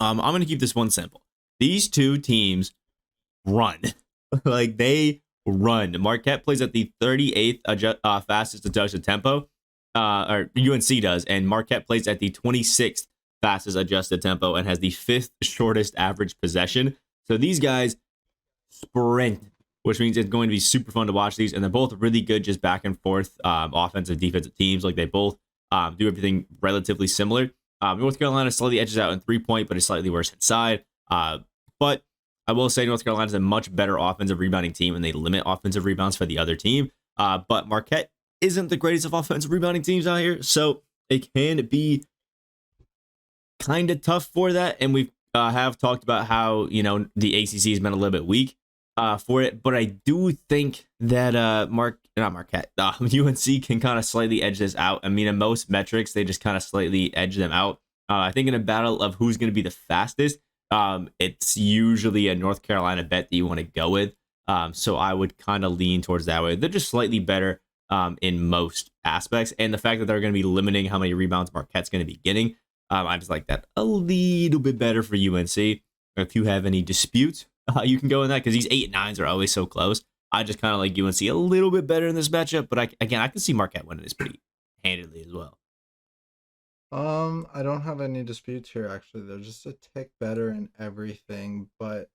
I'm gonna keep this one simple. These two teams run, they run. Marquette plays at the 38th fastest adjusted tempo. Or UNC does, and Marquette plays at the 26th fastest adjusted tempo and has the 5th shortest average possession. So these guys sprint, which means it's going to be super fun to watch these, and they're both really good just back and forth offensive, defensive teams. They both do everything relatively similar. North Carolina slightly edges out in 3-point, but is slightly worse inside. But I will say North Carolina is a much better offensive rebounding team, and they limit offensive rebounds for the other team. But Marquette isn't the greatest of offensive rebounding teams out here, so it can be kind of tough for that. And we have talked about how the ACC has been a little bit weak for it, but I do think that UNC can kind of slightly edge this out. I mean, in most metrics, they just kind of slightly edge them out. I think in a battle of who's going to be the fastest, it's usually a North Carolina bet that you want to go with. So I would kind of lean towards that way. They're just slightly better in most aspects, and the fact that they're going to be limiting how many rebounds Marquette's going to be getting, I just like that a little bit better for UNC. If you have any disputes, you can go in that because these 8 and 9s are always so close. I just kind of like UNC a little bit better in this matchup, but I can see Marquette winning this pretty handedly as well. I don't have any disputes here. Actually, they're just a tick better in everything, but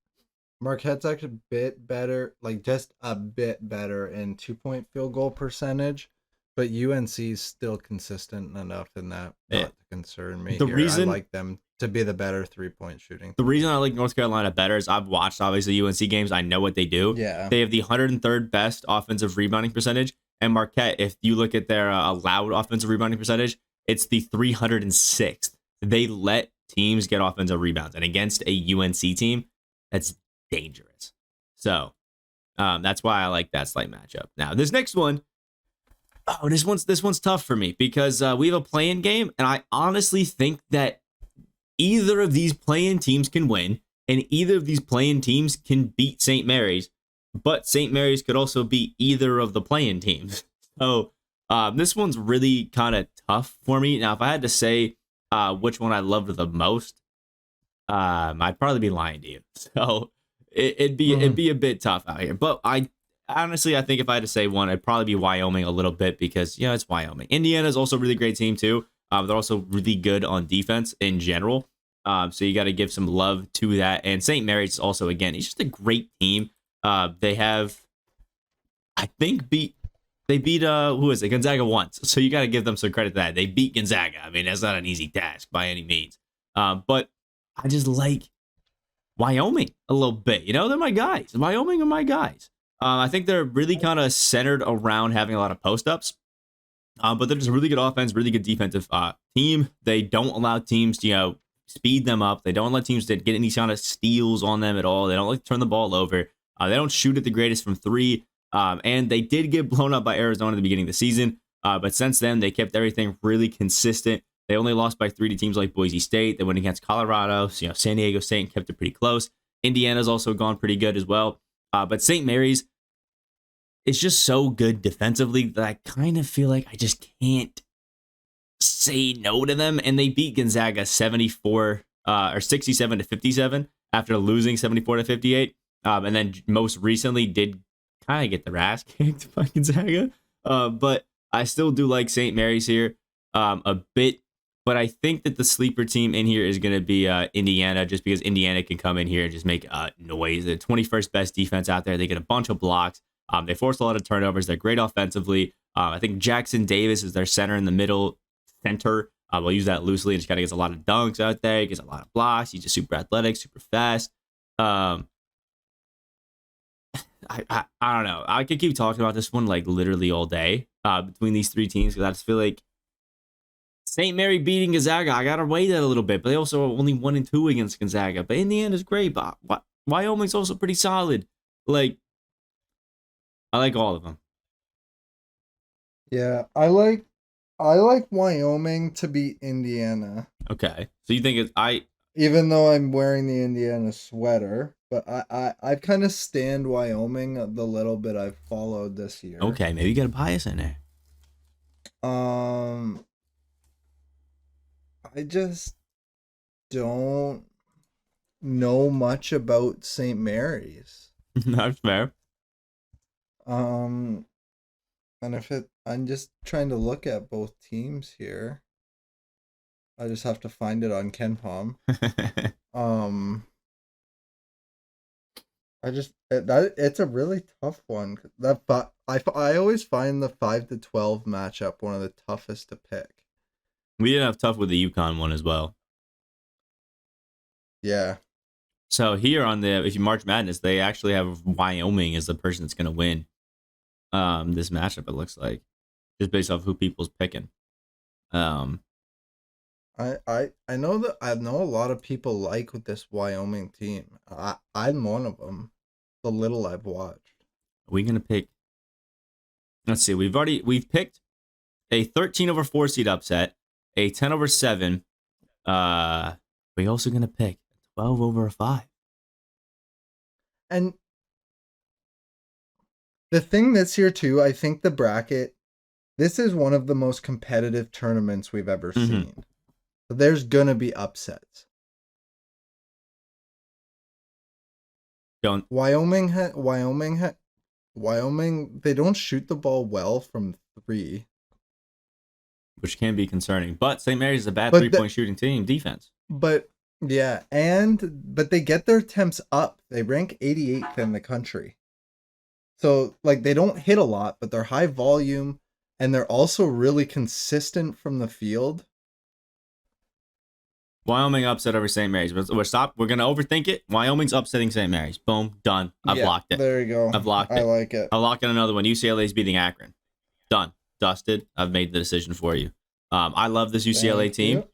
Marquette's actually a bit better, just a bit better in 2-point field goal percentage. But UNC is still consistent enough in that not to concern me The here. reason- I like them to be the better 3-point shooting. The reason I like North Carolina better is I've watched obviously UNC games. I know what they do. Yeah. They have the 103rd best offensive rebounding percentage. And Marquette, if you look at their allowed offensive rebounding percentage, it's the 306th. They let teams get offensive rebounds. And against a UNC team, that's dangerous. So that's why I like that slight matchup. Now, this next one, this one's tough for me because we have a play-in game. And I honestly think that either of these play-in teams can win, and either of these play-in teams can beat St. Mary's, but St. Mary's could also beat either of the play-in teams. So this one's really kind of tough for me. Now, if I had to say which one I loved the most, I'd probably be lying to you. So it'd be a bit tough out here. But I think if I had to say one, it'd probably be Wyoming a little bit because, it's Wyoming. Indiana's also a really great team too. They're also really good on defense in general. So you got to give some love to that. And St. Mary's also, again, it's just a great team. They have, I think, they beat who is it? Gonzaga once. So you got to give them some credit to that. They beat Gonzaga. I mean, that's not an easy task by any means. But I just like Wyoming a little bit. They're my guys. Wyoming are my guys. I think they're really kind of centered around having a lot of post-ups. But they're just a really good offense, really good defensive team. They don't allow teams to, speed them up. They don't let teams to get any kind of steals on them at all. They don't like to turn the ball over. They don't shoot at the greatest from three. And they did get blown up by Arizona at the beginning of the season. But since then, they kept everything really consistent. They only lost by 3 to teams like Boise State. They went against Colorado. So, San Diego State and kept it pretty close. Indiana's also gone pretty good as well. But St. Mary's, it's just so good defensively that I kind of feel like I just can't say no to them. And they beat Gonzaga 67 to 57 after losing 74 to 58. And then most recently did kind of get their ass kicked by Gonzaga. But I still do like St. Mary's here a bit. But I think that the sleeper team in here is going to be Indiana, just because Indiana can come in here and just make noise. They're 21st best defense out there. They get a bunch of blocks. They force a lot of turnovers. They're great offensively. I think Jackson Davis is their center in the middle center. We'll use that loosely. And just kind of gets a lot of dunks out there. He gets a lot of blocks. He's just super athletic, super fast. I don't know. I could keep talking about this one like literally all day between these three teams because I just feel like St. Mary beating Gonzaga, I gotta weigh that a little bit. But they also are only 1-2 against Gonzaga. But Indiana's great. But Wyoming's also pretty solid. Like, I like all of them. Yeah, I like Wyoming to beat Indiana. Okay, so you think even though I'm wearing the Indiana sweater, but I kind of stand Wyoming the little bit I've followed this year. Okay, maybe you got a bias in there. I just don't know much about St. Mary's. That's fair. And I'm just trying to look at both teams here. I just have to find it on KenPom. It's a really tough one. I always find the 5-12 matchup one of the toughest to pick. We didn't have tough with the UConn one as well. Yeah. So here on if you March Madness, they actually have Wyoming as the person that's going to win this matchup. It looks like just based off who people's picking. I know a lot of people like this Wyoming team. I'm one of them. The little I've watched. Are we gonna pick? Let's see. We've picked a 13/4 seed upset, a 10/7. We're also gonna pick 12/5. And the thing this year too, I think the bracket. This is one of the most competitive tournaments we've ever seen. So there's gonna be upsets. Wyoming, they don't shoot the ball well from 3. Which can be concerning. But St. Mary's is a bad 3-point shooting team defense. But yeah, but they get their attempts up. They rank 88th in the country. So like they don't hit a lot, but they're high volume. and they're also really consistent from the field. Wyoming upset over St. Mary's. We're going to overthink it. Wyoming's upsetting St. Mary's. Boom, done. I've locked it. There you go. I've locked I it. like it. I'll lock in another one. UCLA's beating Akron. Done. Dusted. I've made the decision for you. I love this UCLA team.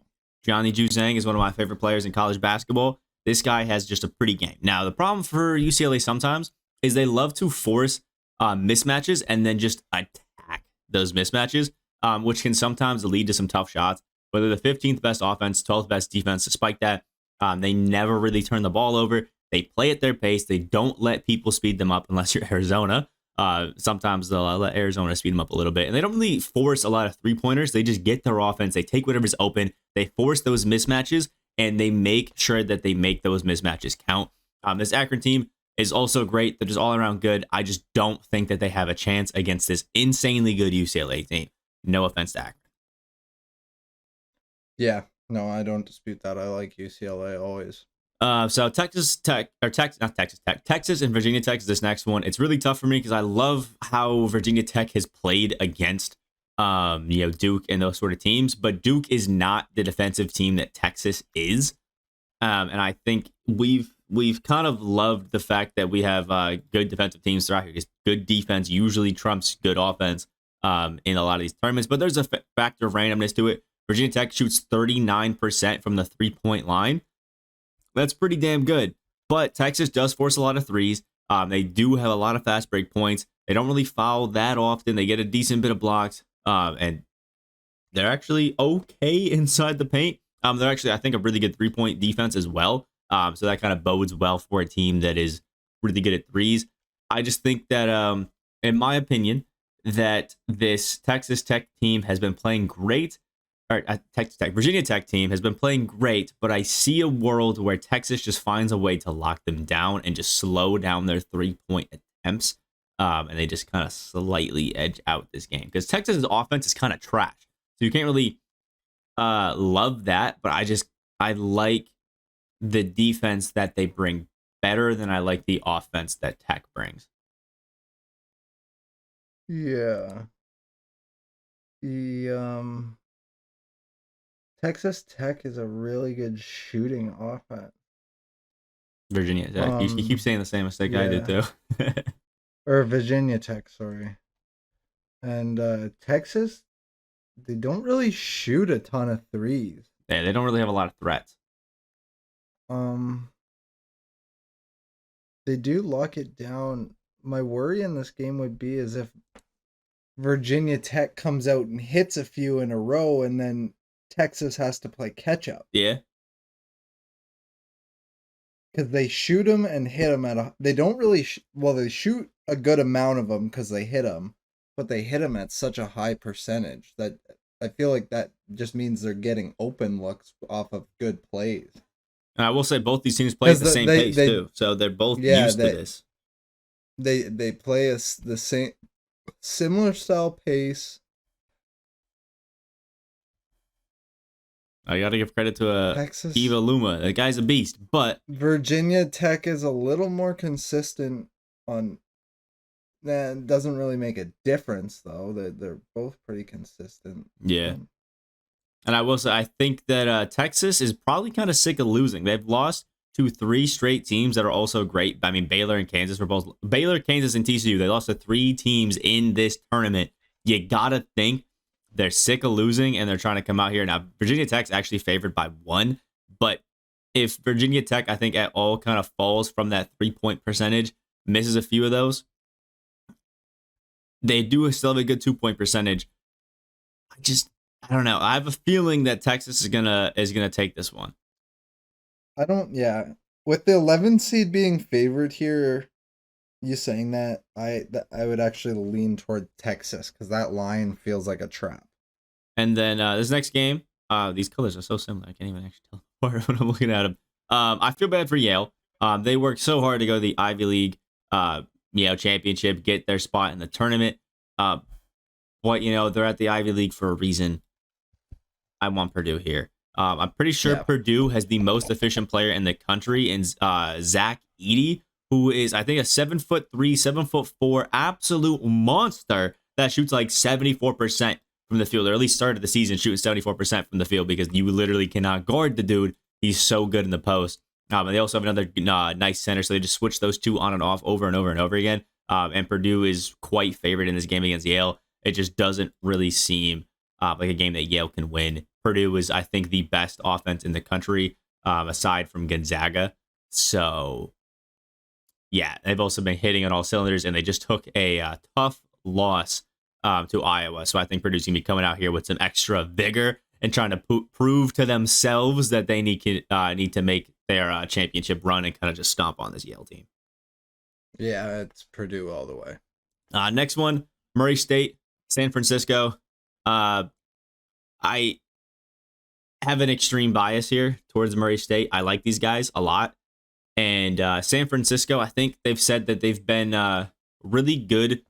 Johnny Juzang is one of my favorite players in college basketball. This guy has just a pretty game. Now, the problem for UCLA sometimes is they love to force mismatches and then just attack those mismatches, which can sometimes lead to some tough shots. Whether the 15th best offense, 12th best defense, despite that, they never really turn the ball over. They play at their pace. They don't let people speed them up unless you're Arizona. Sometimes they'll let Arizona speed them up a little bit. And they don't really force a lot of three-pointers. They just get their offense. They take whatever's open. They force those mismatches, and they make sure that they make those mismatches count. This Akron team is also great. They're just all around good. I just don't think that they have a chance against this insanely good UCLA team. No offense to Akron. Yeah, no, I don't dispute that. I like UCLA always. So Texas and Virginia Tech is this next one. It's really tough for me because I love how Virginia Tech has played against, Duke and those sort of teams. But Duke is not the defensive team that Texas is, and I think we've kind of loved the fact that we have good defensive teams throughout here because good defense usually trumps good offense in a lot of these tournaments. But there's a factor of randomness to it. Virginia Tech shoots 39% from the three-point line. That's pretty damn good. But Texas does force a lot of threes. They do have a lot of fast break points. They don't really foul that often. They get a decent bit of blocks. And they're actually okay inside the paint. They're actually, I think, a really good three-point defense as well. So that kind of bodes well for a team that is really good at threes. I just think that, in my opinion, that this Texas Tech team has been playing great. Virginia Tech team has been playing great, but I see a world where Texas just finds a way to lock them down and just slow down their three-point attempts, and they just kind of slightly edge out this game because Texas's offense is kind of trash, so you can't really love that. But I like the defense that they bring better than I like the offense that Tech brings. Yeah. Texas Tech is a really good shooting offense. Virginia Tech. You keep saying the same mistake I did too. Or Virginia Tech, sorry. And Texas, they don't really shoot a ton of threes. Yeah, they don't really have a lot of threats. They do lock it down. My worry in this game would be is if Virginia Tech comes out and hits a few in a row and then Texas has to play catch up. Yeah. Because they shoot them and hit them they don't really, they shoot a good amount of them because they hit them, but they hit them at such a high percentage that I feel like that just means they're getting open looks off of good plays. And I will say both these teams play at the same pace too, so they're both used to this. They play the same similar style pace. I got to give credit to Texas, Eva Luma. That guy's a beast, but Virginia Tech is a little more consistent on. That doesn't really make a difference though. They're both pretty consistent. Yeah. And I will say, I think that Texas is probably kind of sick of losing. They've lost to 3 straight teams that are also great. I mean, Baylor and Kansas were both Baylor, Kansas, and TCU. They lost to 3 teams in this tournament. You gotta think they're sick of losing and they're trying to come out here. Now, Virginia Tech's actually favored by 1, but if Virginia Tech, I think, at all kind of falls from that 3-point percentage, misses a few of those, they do still have a good 2-point percentage. I don't know. I have a feeling that Texas is gonna take this one. With the 11 seed being favored here, you saying that, I would actually lean toward Texas because that line feels like a trap. And then this next game, these colors are so similar. I can't even actually tell apart when I'm looking at them. I feel bad for Yale. They worked so hard to go to the Ivy League, championship, get their spot in the tournament. But they're at the Ivy League for a reason. I want Purdue here. I'm pretty sure Purdue has the most efficient player in the country in Zach Edey, who is, I think, a 7'3", 7'4", absolute monster that shoots like 74% from the field, or at least started the season shooting 74% from the field because you literally cannot guard the dude. He's so good in the post. And they also have another nice center, so they just switch those two on and off over and over and over again. And Purdue is quite favored in this game against Yale. It just doesn't really seem like a game that Yale can win. Purdue is, I think, the best offense in the country, aside from Gonzaga. So, yeah, they've also been hitting on all cylinders, and they just took a tough loss to Iowa. So I think Purdue's going to be coming out here with some extra vigor and trying to prove to themselves that they need to make their championship run and kind of just stomp on this Yale team. Yeah, it's Purdue all the way. Next one, Murray State, San Francisco. I have an extreme bias here towards Murray State. I like these guys a lot. And San Francisco, I think they've said that they've been really good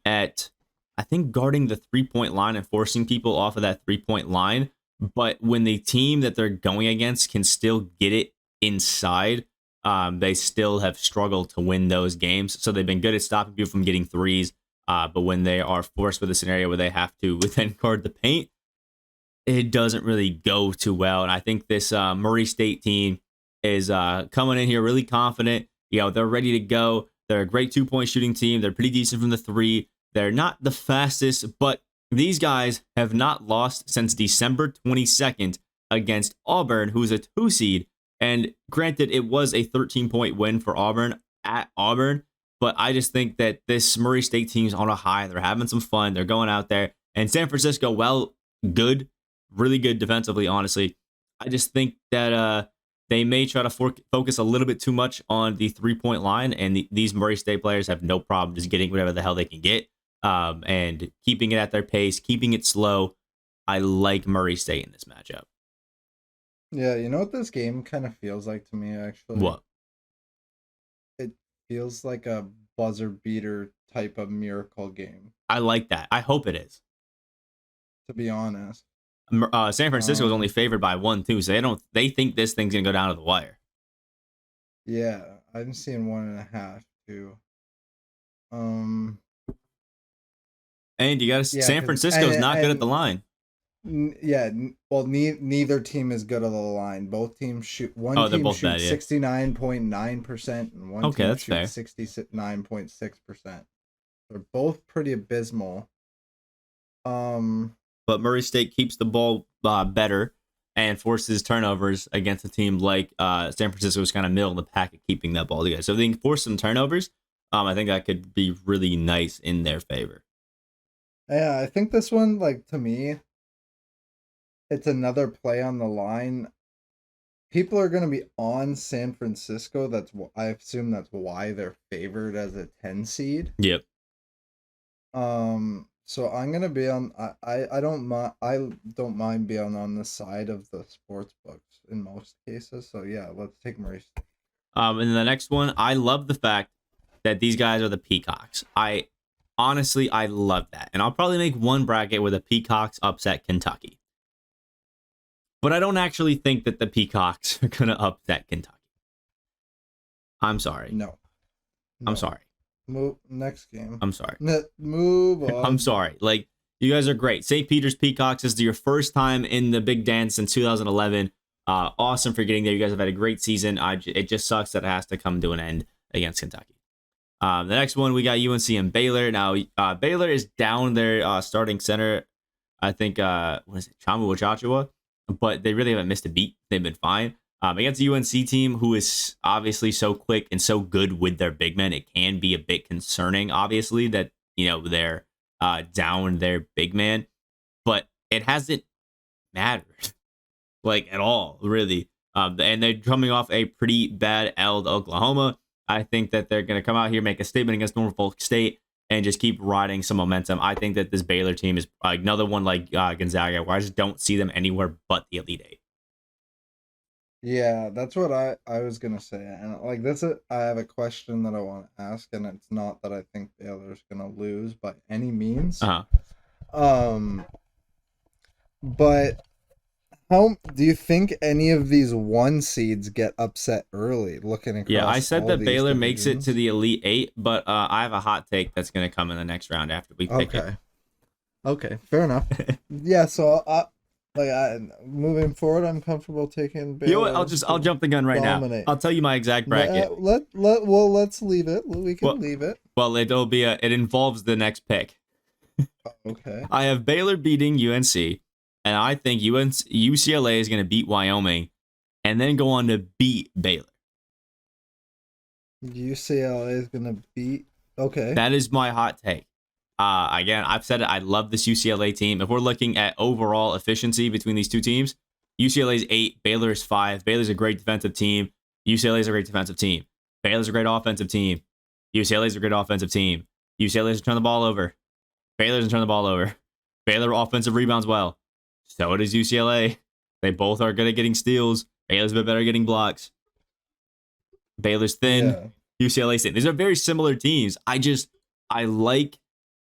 at, I think, guarding the 3-point line and forcing people off of that 3-point line. But when the team that they're going against can still get it inside, they still have struggled to win those games. So they've been good at stopping people from getting threes. But when they are forced with a scenario where they have to then guard the paint, it doesn't really go too well. And I think this Murray State team is coming in here really confident. You know, they're ready to go. They're a great 2-point shooting team. They're pretty decent from the 3. They're not the fastest, but these guys have not lost since December 22nd against Auburn, who's a 2 seed. And granted, it was a 13-point win for Auburn at Auburn, but I just think that this Murray State team's on a high. They're having some fun. They're going out there. And San Francisco, well, good, really good defensively, honestly. I just think that they may try to focus a little bit too much on the 3-point line, and these Murray State players have no problem just getting whatever the hell they can get and keeping it at their pace, keeping it slow. I like Murray State in this matchup. Yeah, you know what this game kind of feels like to me, actually? What? It feels like a buzzer beater type of miracle game. I like that. I hope it is. To be honest. San Francisco is only favored by 1 too, so they think this thing's gonna go down to the wire. Yeah, I'm seeing 1.5 too. And you got San Francisco's not good at the line. Well, neither team is good at the line. Both teams shoot. One team shoots 69.9%, and one team shoots 69.6%. They're both pretty abysmal. But Murray State keeps the ball better and forces turnovers against a team like San Francisco is kind of middle of the pack at keeping that ball together. So if they can force some turnovers, I think that could be really nice in their favor. Yeah, I think this one, like, to me, it's another play on the line. People are going to be on San Francisco. I assume that's why they're favored as a 10 seed. Yep. So I'm gonna be on. I don't mind being on the side of the sports books in most cases. So yeah, let's take Murray State. And the next one, I love the fact that these guys are the Peacocks. I love that, and I'll probably make one bracket where the Peacocks upset Kentucky. But I don't actually think that the Peacocks are gonna upset Kentucky. I'm sorry. No. I'm sorry. Move next game. I'm sorry. Move on. I'm sorry. Like, you guys are great. St. Peter's Peacocks is your first time in the Big Dance since 2011. Awesome for getting there. You guys have had a great season. It just sucks that it has to come to an end against Kentucky. The next one, we got UNC and Baylor. Now, Baylor is down their starting center. I think, what is it, Chamu Ochachua? But they really haven't missed a beat. They've been fine. Against the UNC team, who is obviously so quick and so good with their big men, it can be a bit concerning, obviously, that, they're down their big man. But it hasn't mattered, like, at all, really. And they're coming off a pretty bad L to Oklahoma. I think that they're going to come out here, make a statement against Norfolk State, and just keep riding some momentum. I think that this Baylor team is another one like Gonzaga, where I just don't see them anywhere but the Elite Eight. Yeah, that's what I was gonna say, and like I have a question that I want to ask, and it's not that I think Baylor's gonna lose by any means. Uh-huh. But How do you think any of these 1 seeds get upset early? Looking Yeah, I across said all that these Baylor makes it to divisions. the Elite Eight, but I have a hot take that's going to come in the next round after we pick it. Okay. Okay. Fair enough. Yeah. So moving forward, I'm comfortable taking You know what? Baylor I'll to jump the gun right now. dominate. I'll tell you my exact bracket. Let's leave it. We can Well, leave it. it involves the next pick. Okay. I have Baylor beating UNC, and I think UCLA is going to beat Wyoming, and then go on to beat Baylor. UCLA is gonna beat. Okay. That is my hot take. Again, I've said it. I love this UCLA team. If we're looking at overall efficiency between these two teams, UCLA is 8, Baylor is 5. Baylor's a great defensive team. UCLA is a great defensive team. Baylor's a great offensive team. UCLA is a great offensive team. UCLA doesn't turn the ball over. Baylor doesn't turn the ball over. Baylor offensive rebounds well. So does UCLA. They both are good at getting steals. Baylor's a bit better at getting blocks. Baylor's thin. Yeah. UCLA's thin. These are very similar teams. I like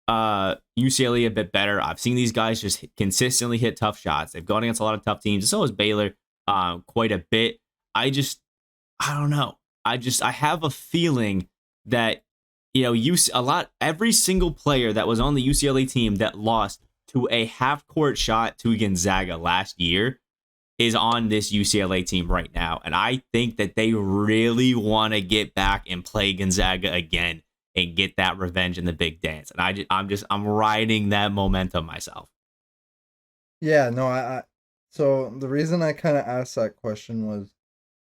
UCLA a bit better. I've seen these guys just consistently hit tough shots. They've gone against a lot of tough teams. So has Baylor quite a bit. I don't know. I have a feeling that every single player that was on the UCLA team that lost to a half court shot to Gonzaga last year is on this UCLA team right now. And I think that they really want to get back and play Gonzaga again and get that revenge in the big dance. And I'm riding that momentum myself. Yeah. No. So the reason I kind of asked that question was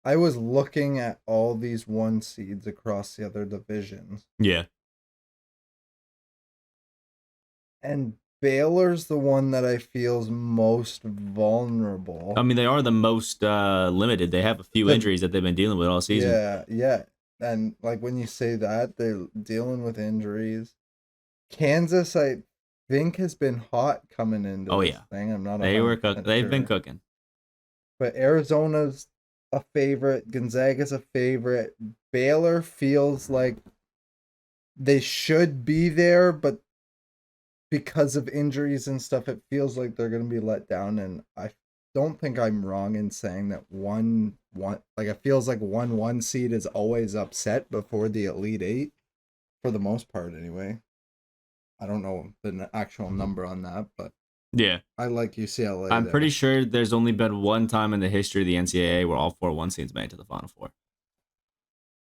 I was looking at all these 1 seeds across the other divisions. Yeah. And Baylor's the one that I feel is most vulnerable. I mean, they are the most limited. They have a few injuries that they've been dealing with all season. Yeah. And like when you say that, they're dealing with injuries. Kansas, I think, has been hot coming into this thing. I'm not. They've been cooking. But Arizona's a favorite. Gonzaga's a favorite. Baylor feels like they should be there, but because of injuries and stuff, it feels like they're going to be let down. And I don't think I'm wrong in saying that it feels like 1 seed is always upset before the Elite Eight, for the most part anyway. I don't know the actual number on that, but yeah, I like UCLA. I'm pretty sure there's only been one time in the history of the NCAA where all 4 1 seeds made it to the Final Four.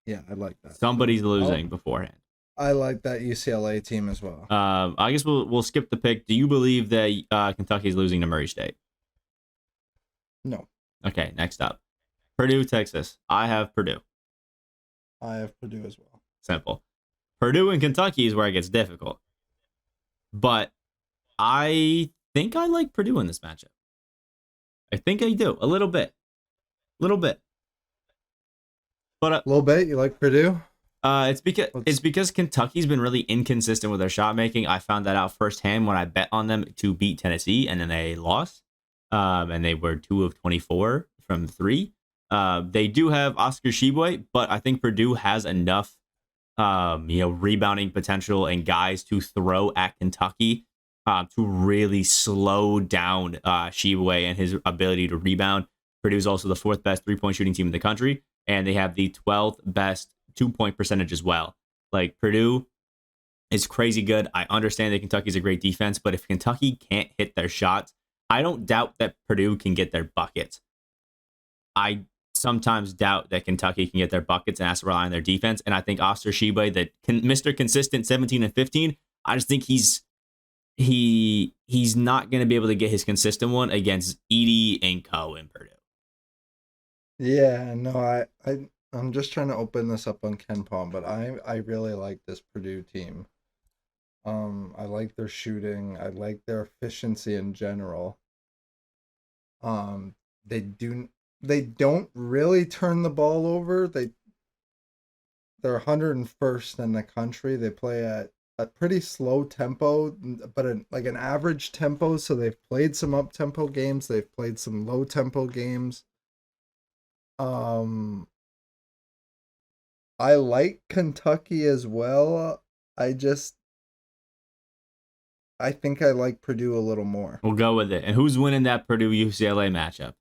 Yeah, I like that. Somebody's losing beforehand. I like that UCLA team as well. I guess we'll skip the pick. Do you believe that Kentucky's losing to Murray State? No. Okay, next up. Purdue, Texas. I have Purdue. I have Purdue as well. Simple. Purdue and Kentucky is where it gets difficult. But I think I like Purdue in this matchup. I think I do. A little bit. But a little bit? You like Purdue? It's because Kentucky's been really inconsistent with their shot making. I found that out firsthand when I bet on them to beat Tennessee, and then they lost. And they were 2 of 24 from 3. They do have Oscar Tshiebwe, but I think Purdue has enough, rebounding potential and guys to throw at Kentucky to really slow down Tshiebwe and his ability to rebound. Purdue is also the 4th best 3-point shooting team in the country, and they have the 12th best 2-point percentage as well. Like, Purdue is crazy good. I understand that Kentucky's a great defense, but if Kentucky can't hit their shots, I don't doubt that Purdue can get their buckets. I sometimes doubt that Kentucky can get their buckets and has to rely on their defense. And I think Oscar Tshiebwe, Mr. Consistent 17 and 15, I just think he's not going to be able to get his consistent one against Edey and Co. in Purdue. Yeah, no, I'm just trying to open this up on KenPom, but I really like this Purdue team. I like their shooting. I like their efficiency in general. They don't really turn the ball over. They're 101st in the country. They play at a pretty slow tempo, but an average tempo. So they've played some up tempo games. They've played some low tempo games. I like Kentucky as well. I think I like Purdue a little more. We'll go with it. And who's winning that Purdue UCLA matchup?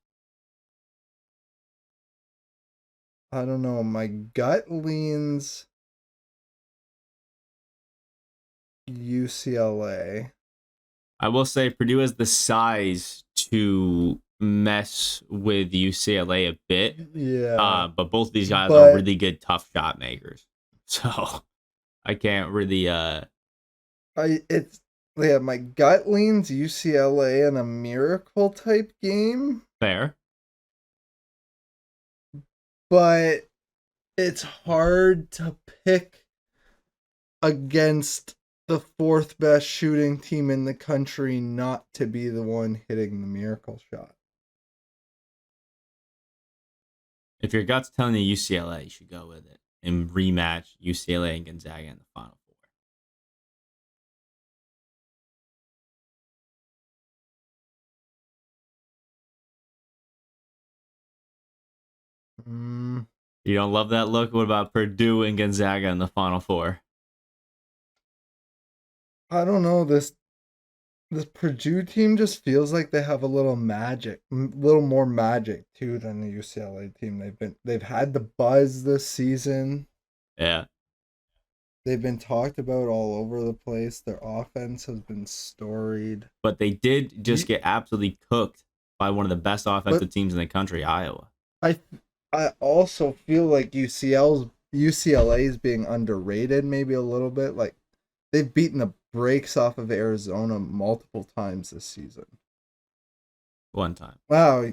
I don't know. My gut leans UCLA. I will say Purdue has the size to mess with UCLA a bit. Yeah. But both of these guys are But really good tough shot makers. So I can't really my gut leans UCLA in a miracle type game, fair. but it's hard to pick against the fourth best shooting team in the country not to be the one hitting the miracle shot. If your gut's telling you UCLA, you should go with it and rematch UCLA and Gonzaga in the Final Four. You don't love that look? What about Purdue and Gonzaga in the Final Four? I don't know, this Purdue team just feels like they have a little more magic too than the UCLA team. They've had the buzz this season. Yeah. They've been talked about all over the place. Their offense has been storied. But they did just get absolutely cooked by one of the best offensive teams in the country, Iowa. I also feel like UCLA is being underrated maybe a little bit. Like, they've beaten the brakes off of Arizona multiple times this season. One time. Wow.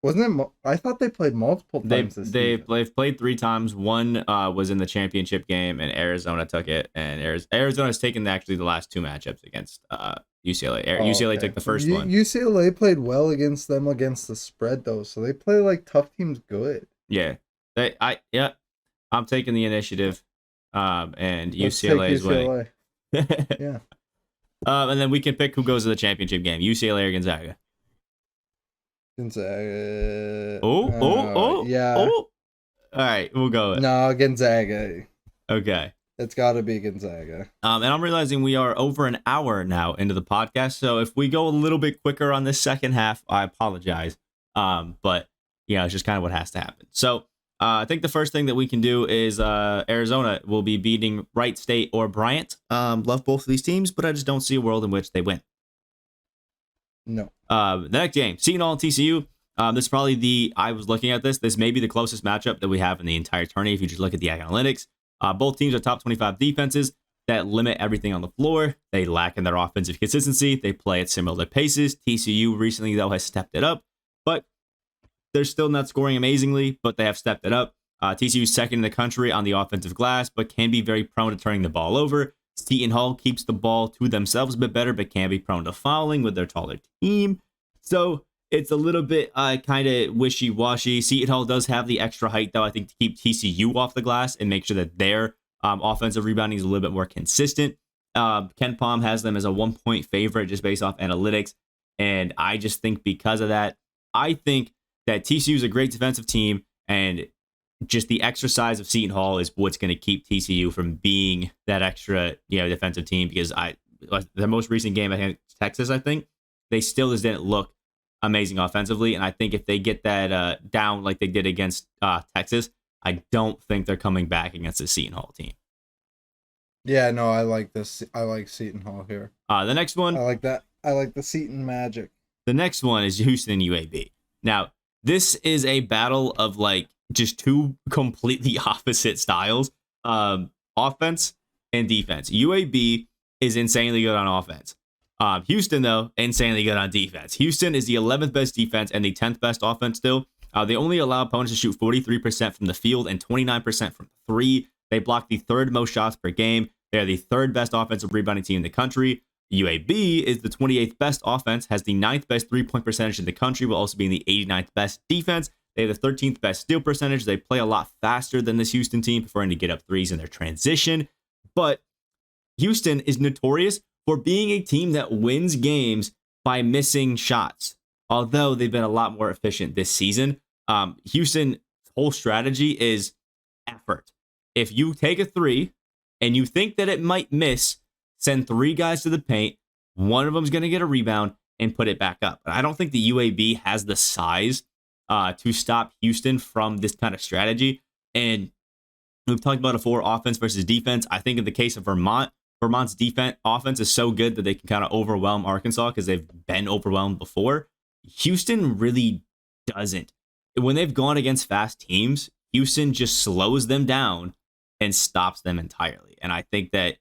Wasn't it? I thought they played multiple times this season. They've played 3 times. One was in the championship game, and Arizona took it. And Arizona's taken actually the last 2 matchups against UCLA. UCLA took the first one. UCLA played well against them against the spread though, so they play like tough teams good. Yeah, I'm taking the initiative, and UCLA is winning. Yeah. And then we can pick who goes to the championship game: UCLA or Gonzaga. Gonzaga. Yeah. All right, we'll go. No, Gonzaga. Okay. It's got to be Gonzaga. And I'm realizing we are over an hour now into the podcast, so if we go a little bit quicker on this second half, I apologize. But yeah, it's just kind of what has to happen. So I think the first thing that we can do is Arizona will be beating Wright State or Bryant. Love both of these teams, but I just don't see a world in which they win. No. The next game, Seton Hall and TCU. This is probably I was looking at this may be the closest matchup that we have in the entire tourney if you just look at the analytics. Both teams are top 25 defenses that limit everything on the floor. They lack in their offensive consistency. They play at similar paces. TCU recently, though, has stepped it up, but they're still not scoring amazingly, but they have stepped it up. TCU is second in the country on the offensive glass, but can be very prone to turning the ball over. Seton Hall keeps the ball to themselves a bit better, but can be prone to fouling with their taller team. So it's a little bit kind of wishy-washy. Seton Hall does have the extra height, though, I think, to keep TCU off the glass and make sure that their offensive rebounding is a little bit more consistent. Ken Pom has them as a 1-point favorite just based off analytics. And I just think because of that, I think that TCU is a great defensive team, and just the exercise of Seton Hall is what's going to keep TCU from being that extra, defensive team. Because the most recent game against Texas, I think they still just didn't look amazing offensively. And I think if they get that down like they did against Texas, I don't think they're coming back against the Seton Hall team. Yeah, no, I like this. I like Seton Hall here. The next one, I like that. I like the Seton Magic. The next one is Houston and UAB. Now, this is a battle of just 2 completely opposite styles, offense and defense. UAB is insanely good on offense. Houston, though, insanely good on defense. Houston is the 11th best defense and the 10th best offense still. They only allow opponents to shoot 43% from the field and 29% from 3. They block the 3rd most shots per game. They are the 3rd best offensive rebounding team in the country. UAB is the 28th best offense, has the 9th best 3-point percentage in the country, while also being the 89th best defense. They have the 13th best steal percentage. They play a lot faster than this Houston team, preferring to get up threes in their transition. But Houston is notorious for being a team that wins games by missing shots, although they've been a lot more efficient this season. Houston's whole strategy is effort. If you take a 3 and you think that it might miss, send 3 guys to the paint. One of them's going to get a rebound and put it back up. But I don't think the UAB has the size to stop Houston from this kind of strategy. And we've talked about it before, offense versus defense. I think in the case of Vermont's offense is so good that they can kind of overwhelm Arkansas because they've been overwhelmed before. Houston really doesn't. When they've gone against fast teams, Houston just slows them down and stops them entirely. And I think that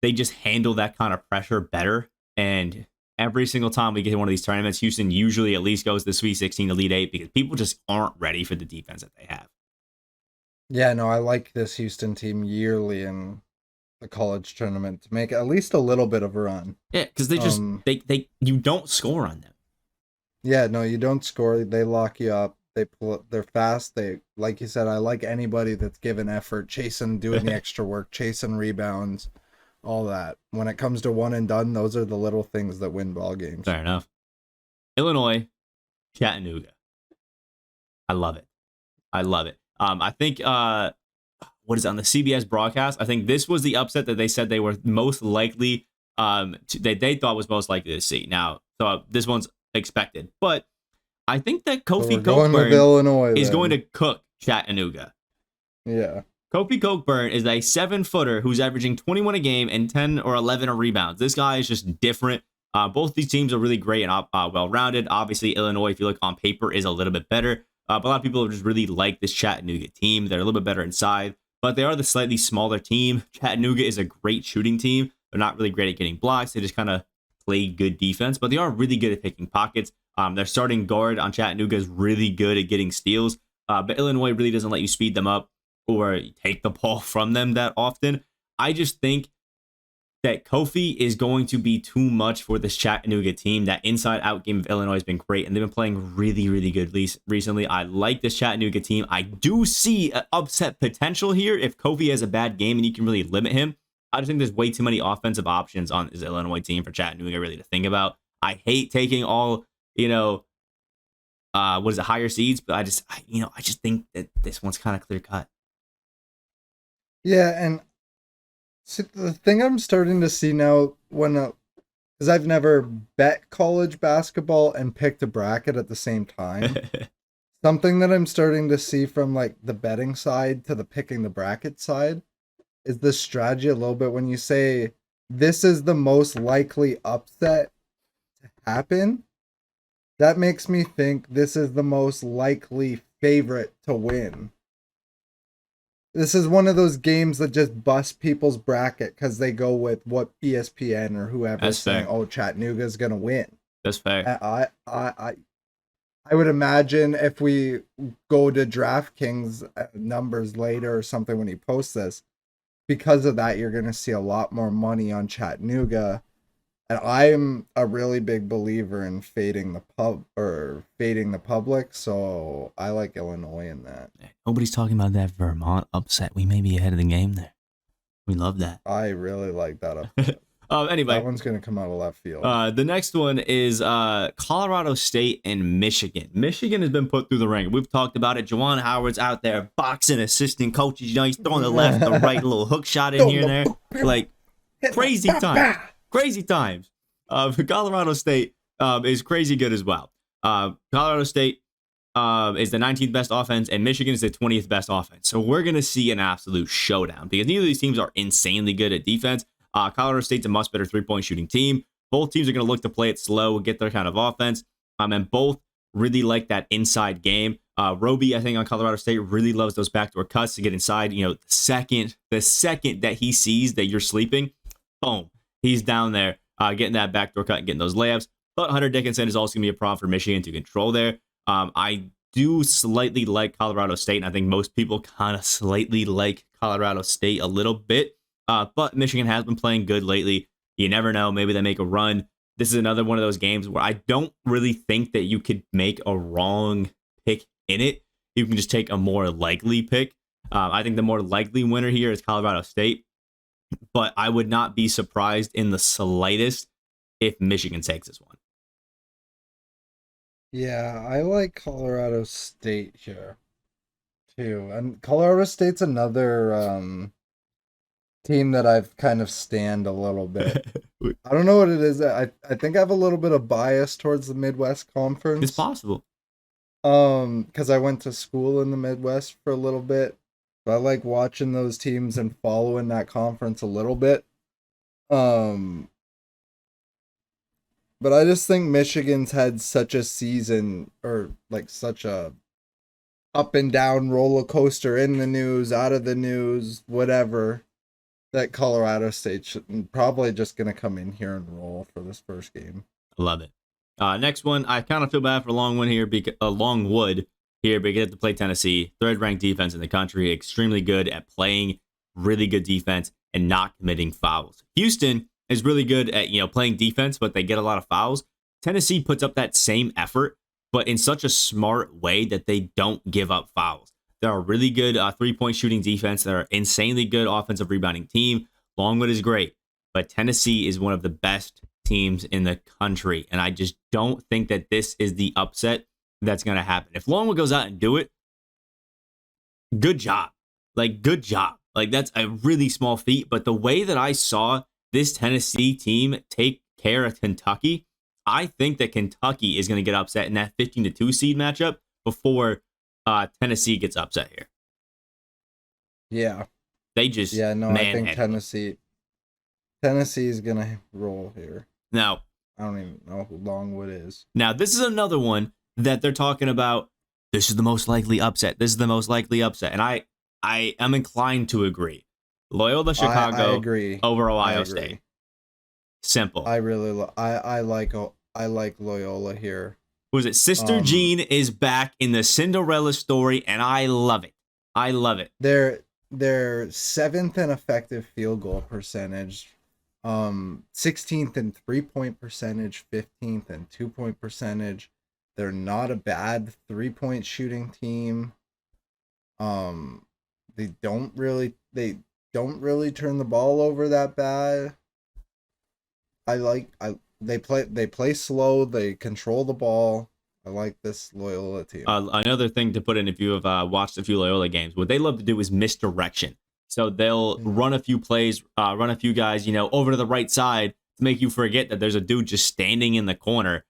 they just handle that kind of pressure better. And every single time we get to one of these tournaments, Houston usually at least goes to the Sweet 16, Elite 8 because people just aren't ready for the defense that they have. Yeah, no, I like this Houston team yearly in the college tournament to make at least a little bit of a run. Yeah, because they just you don't score on them. Yeah, no, you don't score. They lock you up. They're fast. They, like you said, I like anybody that's given effort, chasing, doing the extra work, chasing rebounds, all that. When it comes to one and done, those are the little things that win ball games. Fair enough. Illinois, Chattanooga. I love it. I think what is it, on the CBS broadcast? I think this was the upset that they said they were most likely that they thought was most likely to see. Now, so this one's expected, but I think that Kofi Cockburn is going to cook Chattanooga. Yeah. Kofi Cockburn is a 7-footer who's averaging 21 a game and 10 or 11 rebounds. This guy is just different. Both these teams are really great and well-rounded. Obviously, Illinois, if you look on paper, is a little bit better. But a lot of people just really like this Chattanooga team. They're a little bit better inside, but they are the slightly smaller team. Chattanooga is a great shooting team. They're not really great at getting blocks. They just kind of play good defense, but they are really good at picking pockets. Their starting guard on Chattanooga is really good at getting steals, but Illinois really doesn't let you speed them up or take the ball from them that often. I just think that Kofi is going to be too much for this Chattanooga team. That inside-out game of Illinois has been great, and they've been playing really, really good recently. I like this Chattanooga team. I do see an upset potential here if Kofi has a bad game and you can really limit him. I just think there's way too many offensive options on this Illinois team for Chattanooga really to think about. I hate taking all, higher seeds, but I just think that this one's kind of clear cut. Yeah, and so the thing I'm starting to see now, because I've never bet college basketball and picked a bracket at the same time. Something that I'm starting to see from like the betting side to the picking the bracket side is this strategy a little bit when you say this is the most likely upset to happen. That makes me think this is the most likely favorite to win. This is one of those games that just bust people's bracket because they go with what ESPN or whoever is saying, oh, Chattanooga's going to win. That's fair. I would imagine if we go to DraftKings numbers later or something when he posts this, because of that, you're going to see a lot more money on Chattanooga. And I'm a really big believer in fading the public, so I like Illinois in that. Nobody's talking about that Vermont upset. We may be ahead of the game there. We love that. I really like that upset. Anyway, that one's going to come out of left field. The next one is Colorado State and Michigan. Michigan has been put through the ringer. We've talked about it. Juwan Howard's out there boxing assistant coaches. He's throwing the left, the right, little hook shot in here and there. Like, crazy time. Crazy times. Colorado State is crazy good as well. Colorado State is the 19th best offense, and Michigan is the 20th best offense. So we're going to see an absolute showdown because neither of these teams are insanely good at defense. Colorado State's a much better three-point shooting team. Both teams are going to look to play it slow, get their kind of offense, and both really like that inside game. Roby, I think, on Colorado State really loves those backdoor cuts to get inside. The second that he sees that you're sleeping, boom, he's down there getting that backdoor cut and getting those layups. But Hunter Dickinson is also going to be a problem for Michigan to control there. I do slightly like Colorado State, and I think most people kind of slightly like Colorado State a little bit. But Michigan has been playing good lately. You never know. Maybe they make a run. This is another one of those games where I don't really think that you could make a wrong pick in it. You can just take a more likely pick. I think the more likely winner here is Colorado State. But I would not be surprised in the slightest if Michigan takes this one. Yeah, I like Colorado State here, too. And Colorado State's another team that I've kind of stand a little bit. I don't know what it is. I think I have a little bit of bias towards the Midwest Conference. It's possible. Because I went to school in the Midwest for a little bit. So I like watching those teams and following that conference a little bit. Um, but I just think Michigan's had such a season, or like such a up and down roller coaster, in the news, out of the news, whatever, that Colorado State should probably just gonna come in here and roll for this first game. I love it. Next one, I kind of feel bad for Longwood here because Longwood here, but you get to play Tennessee, third ranked defense in the country, extremely good at playing really good defense and not committing fouls. Houston is really good at playing defense, but they get a lot of fouls. Tennessee puts up that same effort, but in such a smart way that they don't give up fouls. They're a really good 3-point shooting defense. They're an insanely good offensive rebounding team. Longwood is great, but Tennessee is one of the best teams in the country, and I just don't think that this is the upset that's going to happen. If Longwood goes out and do it, good job. Good job. That's a really small feat, but the way that I saw this Tennessee team take care of Kentucky, I think that Kentucky is going to get upset in that 15-2 seed matchup before Tennessee gets upset here. Yeah. They just I think Tennessee is going to roll here. Now, I don't even know who Longwood is. Now, this is another one that they're talking about. This is the most likely upset. This is the most likely upset. And I am inclined to agree. Loyola Chicago I agree. over Ohio State. Simple. I really I like Loyola here. Was it Sister Jean is back in the Cinderella story, and I love it. I love it. They're 7th in effective field goal percentage. 16th in 3-point percentage, 15th in 2-point percentage. They're not a bad 3-point shooting team. They don't really turn the ball over that bad. They play slow, they control the ball. I like this Loyola team. Another thing to put in, if you have watched a few Loyola games, what they love to do is misdirection. So they'll run a few plays, run a few guys, over to the right side to make you forget that there's a dude just standing in the corner.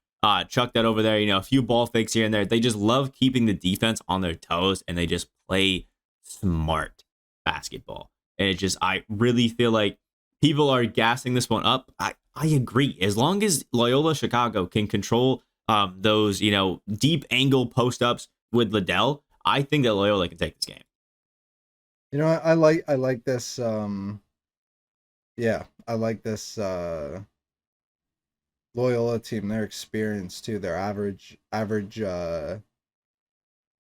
Chuck that over there, a few ball fakes here and there. They just love keeping the defense on their toes, and they just play smart basketball. And it's just, I really feel like people are gassing this one up. I agree. As long as Loyola Chicago can control those, deep angle post-ups with Liddell, I think that Loyola can take this game. I like this. I like this Loyola team. Their experience too. Their average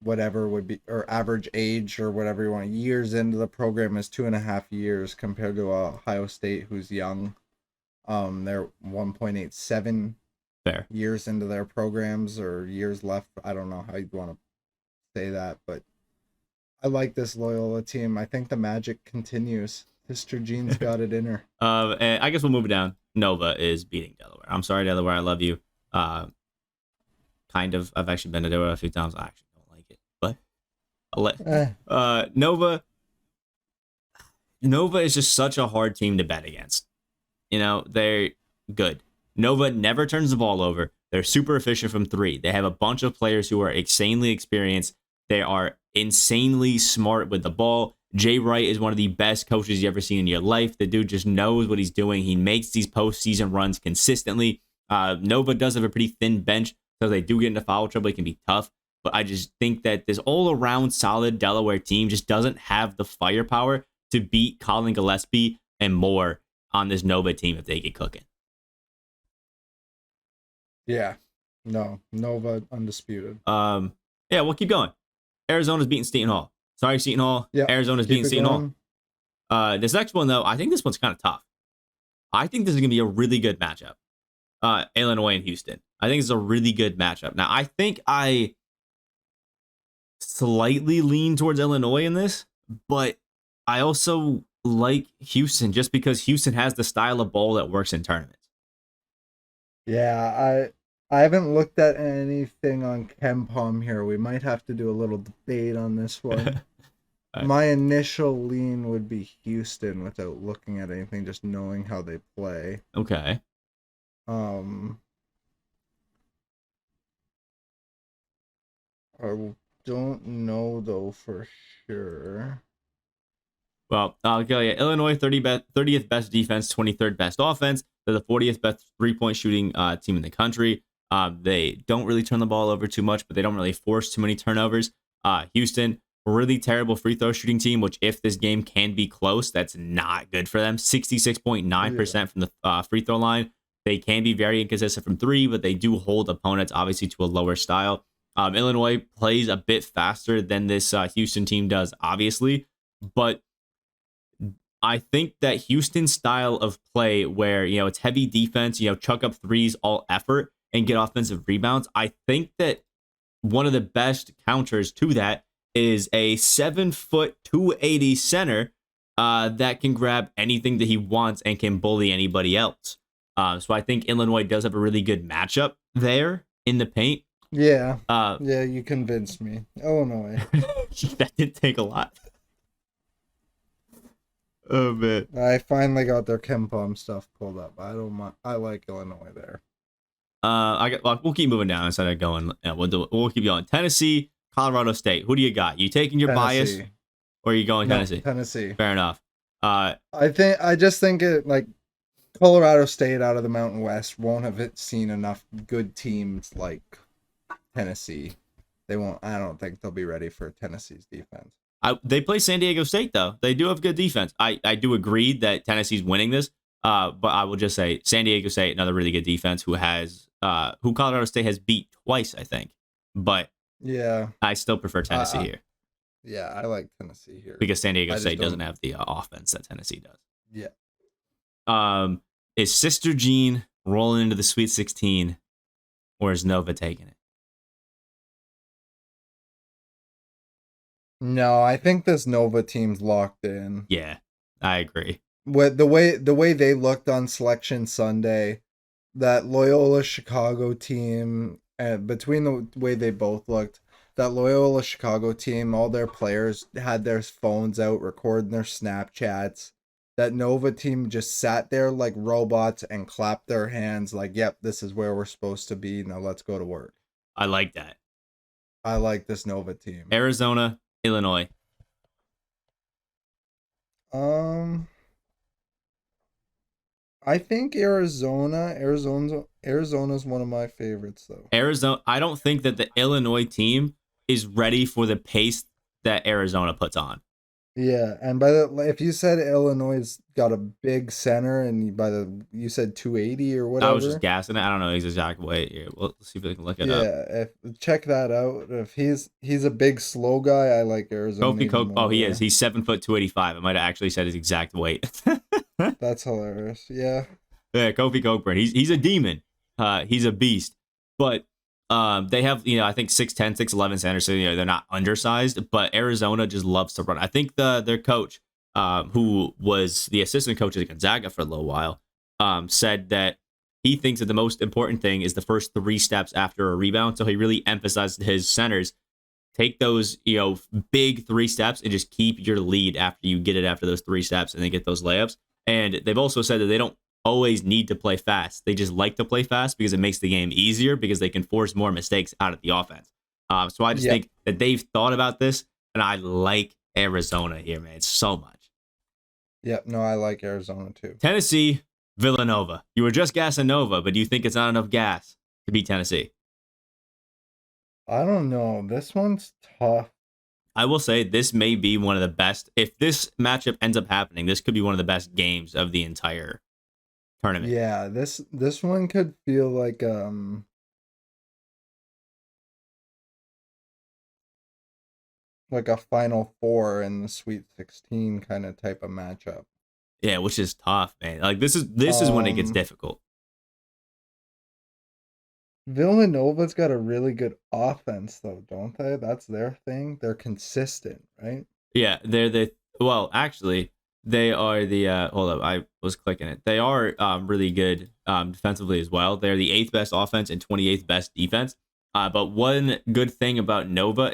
whatever would be, or average age, or whatever you want. Years into the program is 2.5 years compared to Ohio State, who's young. They're 1.87 Fair years into their programs, or years left. I don't know how you'd want to say that, but I like this Loyola team. I think the magic continues. Sister Jean's got it in her. And I guess we'll move it down. Nova is beating Delaware. I'm sorry, Delaware. I love you. Kind of. I've actually been to Delaware a few times. I actually don't like it, but I'll let Nova. Nova is just such a hard team to bet against. They're good. Nova never turns the ball over. They're super efficient from 3. They have a bunch of players who are insanely experienced. They are insanely smart with the ball. Jay Wright is one of the best coaches you ever seen in your life. The dude just knows what he's doing. He makes these postseason runs consistently. Nova does have a pretty thin bench, so they do get into foul trouble. It can be tough. But I just think that this all-around solid Delaware team just doesn't have the firepower to beat Colin Gillespie and more on this Nova team if they get cooking. Yeah. No. Nova undisputed. Yeah, we'll keep going. Arizona's beating Seton Hall. Sorry, Seton Hall. Yeah, Arizona's beating Seton Hall. This next one, though, I think this one's kind of tough. I think this is going to be a really good matchup. Illinois and Houston. I think it's a really good matchup. Now, I think I slightly lean towards Illinois in this, but I also like Houston just because Houston has the style of ball that works in tournaments. Yeah, I haven't looked at anything on KenPom here. We might have to do a little debate on this one. My initial lean would be Houston without looking at anything, just knowing how they play. Okay. I don't know though for sure. Well, I'll tell you, Illinois 30th best defense, 23rd best offense. They're the 40th best 3-point shooting team in the country. They don't really turn the ball over too much, but they don't really force too many turnovers. Houston, really terrible free throw shooting team, which if this game can be close, that's not good for them. 66.9% from the free throw line. They can be very inconsistent from three, but they do hold opponents, obviously, to a lower style. Illinois plays a bit faster than this Houston team does, obviously, but I think that Houston's style of play where, it's heavy defense, chuck up threes, all effort, and get offensive rebounds. I think that one of the best counters to that is a 7-foot, 280 center that can grab anything that he wants and can bully anybody else. So I think Illinois does have a really good matchup there in the paint. Yeah. Yeah, you convinced me. Illinois. That didn't take a lot. Oh man! I finally got their KenPom stuff pulled up. I don't mind. I like Illinois there. We'll keep moving down instead of going. We'll keep going. Tennessee, Colorado State. Who do you got? You taking your bias, or are you going Tennessee? Tennessee. Fair enough. I just think it like Colorado State out of the Mountain West won't have seen enough good teams like Tennessee. They won't. I don't think they'll be ready for Tennessee's defense. They play San Diego State, though. They do have good defense. I do agree that Tennessee's winning this, but I will just say San Diego State, another really good defense who Colorado State has beat twice, I think. But yeah, I still prefer Tennessee here. Yeah, I like Tennessee here. Because San Diego State doesn't have the offense that Tennessee does. Yeah. Is Sister Jean rolling into the Sweet 16, or is Nova taking it? No, I think this Nova team's locked in. Yeah, I agree. With the way they looked on Selection Sunday, that Loyola Chicago team, and between the way they both looked, that Loyola Chicago team, all their players had their phones out recording their Snapchats. That Nova team just sat there like robots and clapped their hands like, yep, this is where we're supposed to be. Now let's go to work. I like that. I like this Nova team. Arizona, Illinois. I think Arizona's one of my favorites though. Arizona, I don't think that the Illinois team is ready for the pace that Arizona puts on. Yeah, and if you said Illinois got a big center, and you said 280 or whatever, I was just guessing it. I don't know his exact weight. Here, let's see if we can look it up. Yeah, check that out. If he's a big slow guy, I like Arizona. Kofi Coke. Oh, he is. He's 7 foot 285. I might have actually said his exact weight. That's hilarious. Yeah. Yeah, Kofi Cockburn. He's a demon. He's a beast. But they have, I think 6'10", 6'11" centers, so they're not undersized, but Arizona just loves to run. I think their coach, who was the assistant coach at Gonzaga for a little while, said that he thinks that the most important thing is the first 3 steps after a rebound. So he really emphasized his centers, take those, big 3 steps and just keep your lead after you get it after those 3 steps and then get those layups. And they've also said that they don't always need to play fast. They just like to play fast because it makes the game easier because they can force more mistakes out of the offense. So I just think that they've thought about this, and I like Arizona here, man, so much. Yep, no, I like Arizona too. Tennessee, Villanova. You were just gassing Nova, but do you think it's not enough gas to beat Tennessee? I don't know. This one's tough. I will say this may be one of the best. If this matchup ends up happening, this could be one of the best games of the entire tournament. Yeah, this one could feel like a Final Four in the Sweet 16 kind of type of matchup. Yeah, which is tough, man. Like this is when it gets difficult. Villanova's got a really good offense though, don't they? That's their thing. They're consistent, right? Yeah, actually, they are the hold up, I was clicking it. They are really good defensively as well. They're the 8th best offense and 28th best defense. But one good thing about Nova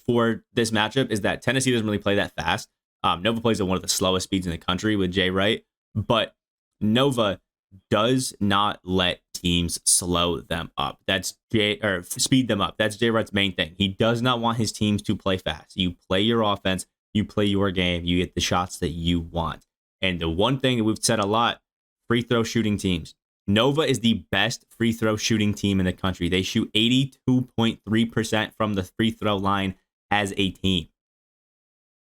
for this matchup is that Tennessee doesn't really play that fast. Nova plays at one of the slowest speeds in the country with Jay Wright, but Nova does not let teams slow them up. That's speed them up. That's Jay Wright's main thing. He does not want his teams to play fast. You play your offense, you play your game, you get the shots that you want. And the one thing that we've said a lot, free throw shooting teams. Nova is the best free throw shooting team in the country. They shoot 82.3% from the free throw line as a team.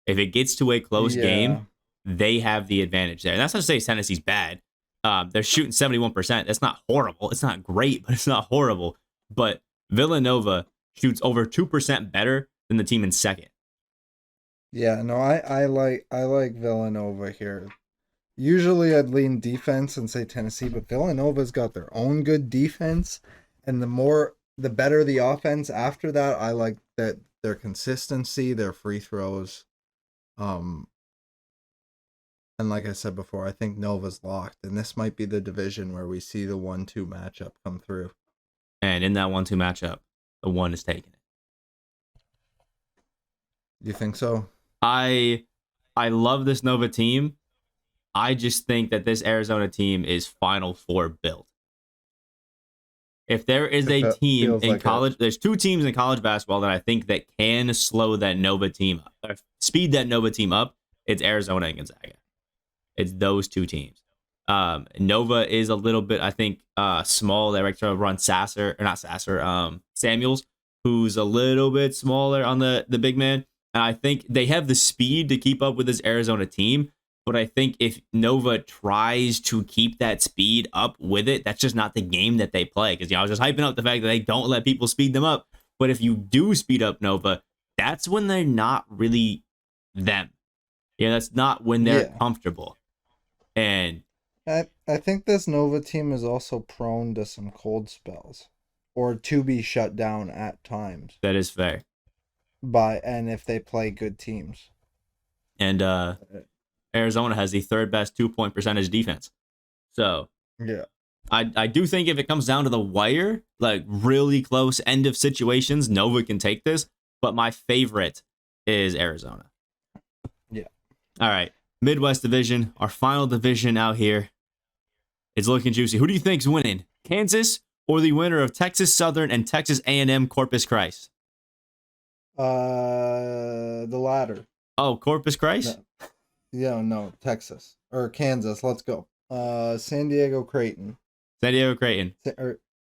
If it gets to a close game, they have the advantage there. And that's not to say Tennessee's bad. They're shooting 71%. That's not horrible. It's not great, but it's not horrible. But Villanova shoots over 2% better than the team in second. Yeah, no, I like Villanova here. Usually I'd lean defense and say Tennessee, but Villanova's got their own good defense, and the better the offense after that. I like that their consistency, their free throws. And like I said before, I think Nova's locked, and this might be the division where we see the 1-2 matchup come through. And in that 1-2 matchup, the one is taking it. You think so? I love this Nova team. I just think that this Arizona team is Final Four built. If there is a team in college, there's two teams in college basketball that I think that can slow that Nova team up, or speed that Nova team up. It's Arizona and Gonzaga. It's those two teams. Nova is a little bit, I think, small. They like to run Samuels, who's a little bit smaller on the big man. And I think they have the speed to keep up with this Arizona team. But I think if Nova tries to keep that speed up with it, that's just not the game that they play. Because I was just hyping up the fact that they don't let people speed them up. But if you do speed up Nova, that's when they're not really them. That's not when they're comfortable. And I think this Nova team is also prone to some cold spells, or to be shut down at times. That is fair. And if they play good teams. And Arizona has the third best 2-point percentage defense. So yeah, I do think if it comes down to the wire, like really close end of situations, Nova can take this. But my favorite is Arizona. Yeah. All right. Midwest Division, our final division out here. It's looking juicy. Who do you think's winning? Kansas or the winner of Texas Southern and Texas A&M Corpus Christi? The latter. Oh, Corpus Christi? No, Texas or Kansas. Let's go. San Diego Creighton. San Diego Creighton.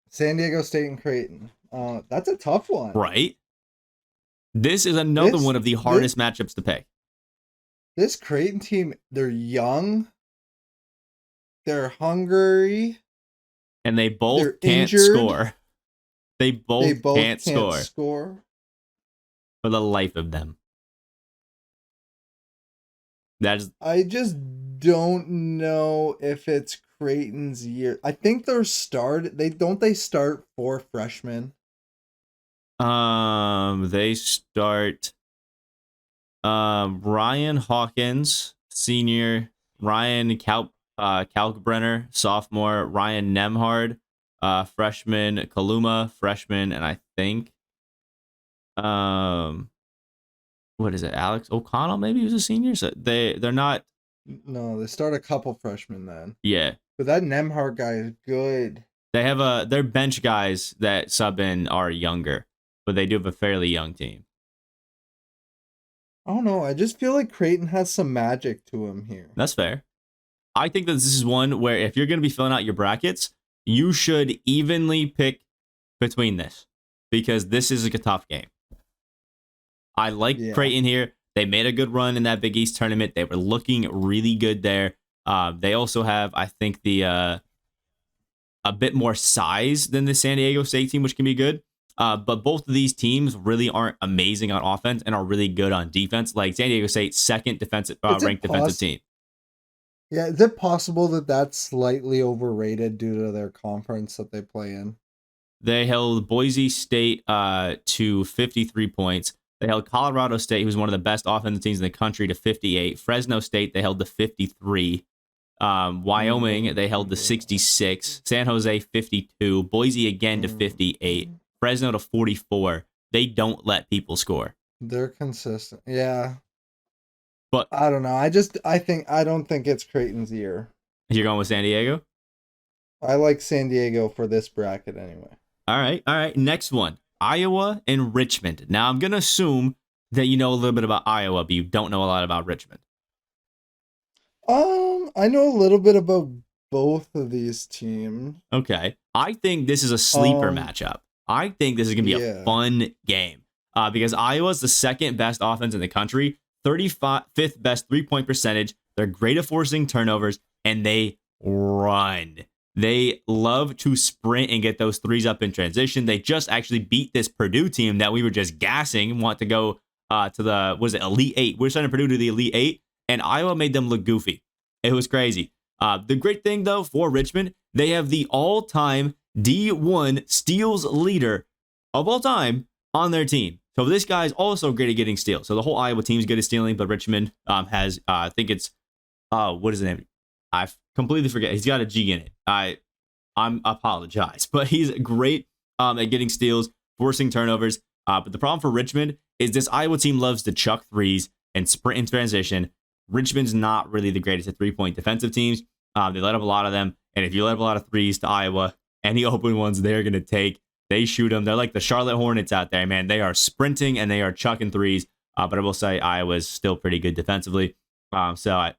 San Diego State and Creighton. That's a tough one. Right. This is another one of the hardest matchups to pick. This Creighton team, they're young, they're hungry, and they both can't injured. score. They both can't score for the life of them. I just don't know if it's Creighton's year. I think they start 4 freshmen. They start Ryan Hawkins, senior, Ryan Kalkbrenner, sophomore, Ryan Nemhard, freshman, Kaluma, freshman, and I think what is it, Alex O'Connell, maybe he was a senior. So they're not. No, they start a couple freshmen then. Yeah. But that Nemhard guy is good. They have their bench guys that sub in are younger, but they do have a fairly young team. I don't know. I just feel like Creighton has some magic to him here. That's fair. I think that this is one where if you're going to be filling out your brackets, you should evenly pick between this, because this is a tough game. I like Creighton here. They made a good run in that Big East tournament. They were looking really good there. They also have, I think, a bit more size than the San Diego State team, which can be good. But both of these teams really aren't amazing on offense and are really good on defense. Like San Diego State, second ranked defensive team. Yeah, is it possible that that's slightly overrated due to their conference that they play in? They held Boise State to 53 points. They held Colorado State, who's one of the best offensive teams in the country, to 58. Fresno State, they held to 53. Wyoming, they held to 66. San Jose, 52. Boise again to 58. Fresno to 44. They don't let people score. They're consistent. Yeah. But I don't know. I don't think it's Creighton's year. You're going with San Diego? I like San Diego for this bracket anyway. All right. All right. Next one, Iowa and Richmond. Now, I'm going to assume that you know a little bit about Iowa, but you don't know a lot about Richmond. I know a little bit about both of these teams. Okay. I think this is a sleeper Um, matchup. I think this is going to be a yeah. fun game because Iowa's the second best offense in the country, 35th best 3-point percentage. They're great at forcing turnovers, and they run. They love to sprint and get those threes up in transition. They just actually beat this Purdue team that we were just gassing, want to go to the, was it Elite Eight? We're sending Purdue to the Elite Eight, and Iowa made them look goofy. It was crazy. The great thing, though, for Richmond, they have the all-time D1 steals leader of all time on their team. So this guy's also great at getting steals. So the whole Iowa team's good at stealing, but Richmond has, I think it's, what is the name? I completely forget. He's got a G in it. I'm apologize, but he's great at getting steals, forcing turnovers. But the problem for Richmond is this Iowa team loves to chuck threes and sprint in transition. Richmond's not really the greatest at 3-point defensive teams. They let up a lot of them. And if you let up a lot of threes to Iowa, any open ones they're going to take, they shoot them. They're like the Charlotte Hornets out there, man. They are sprinting and they are chucking threes. But I will say Iowa's still pretty good defensively. That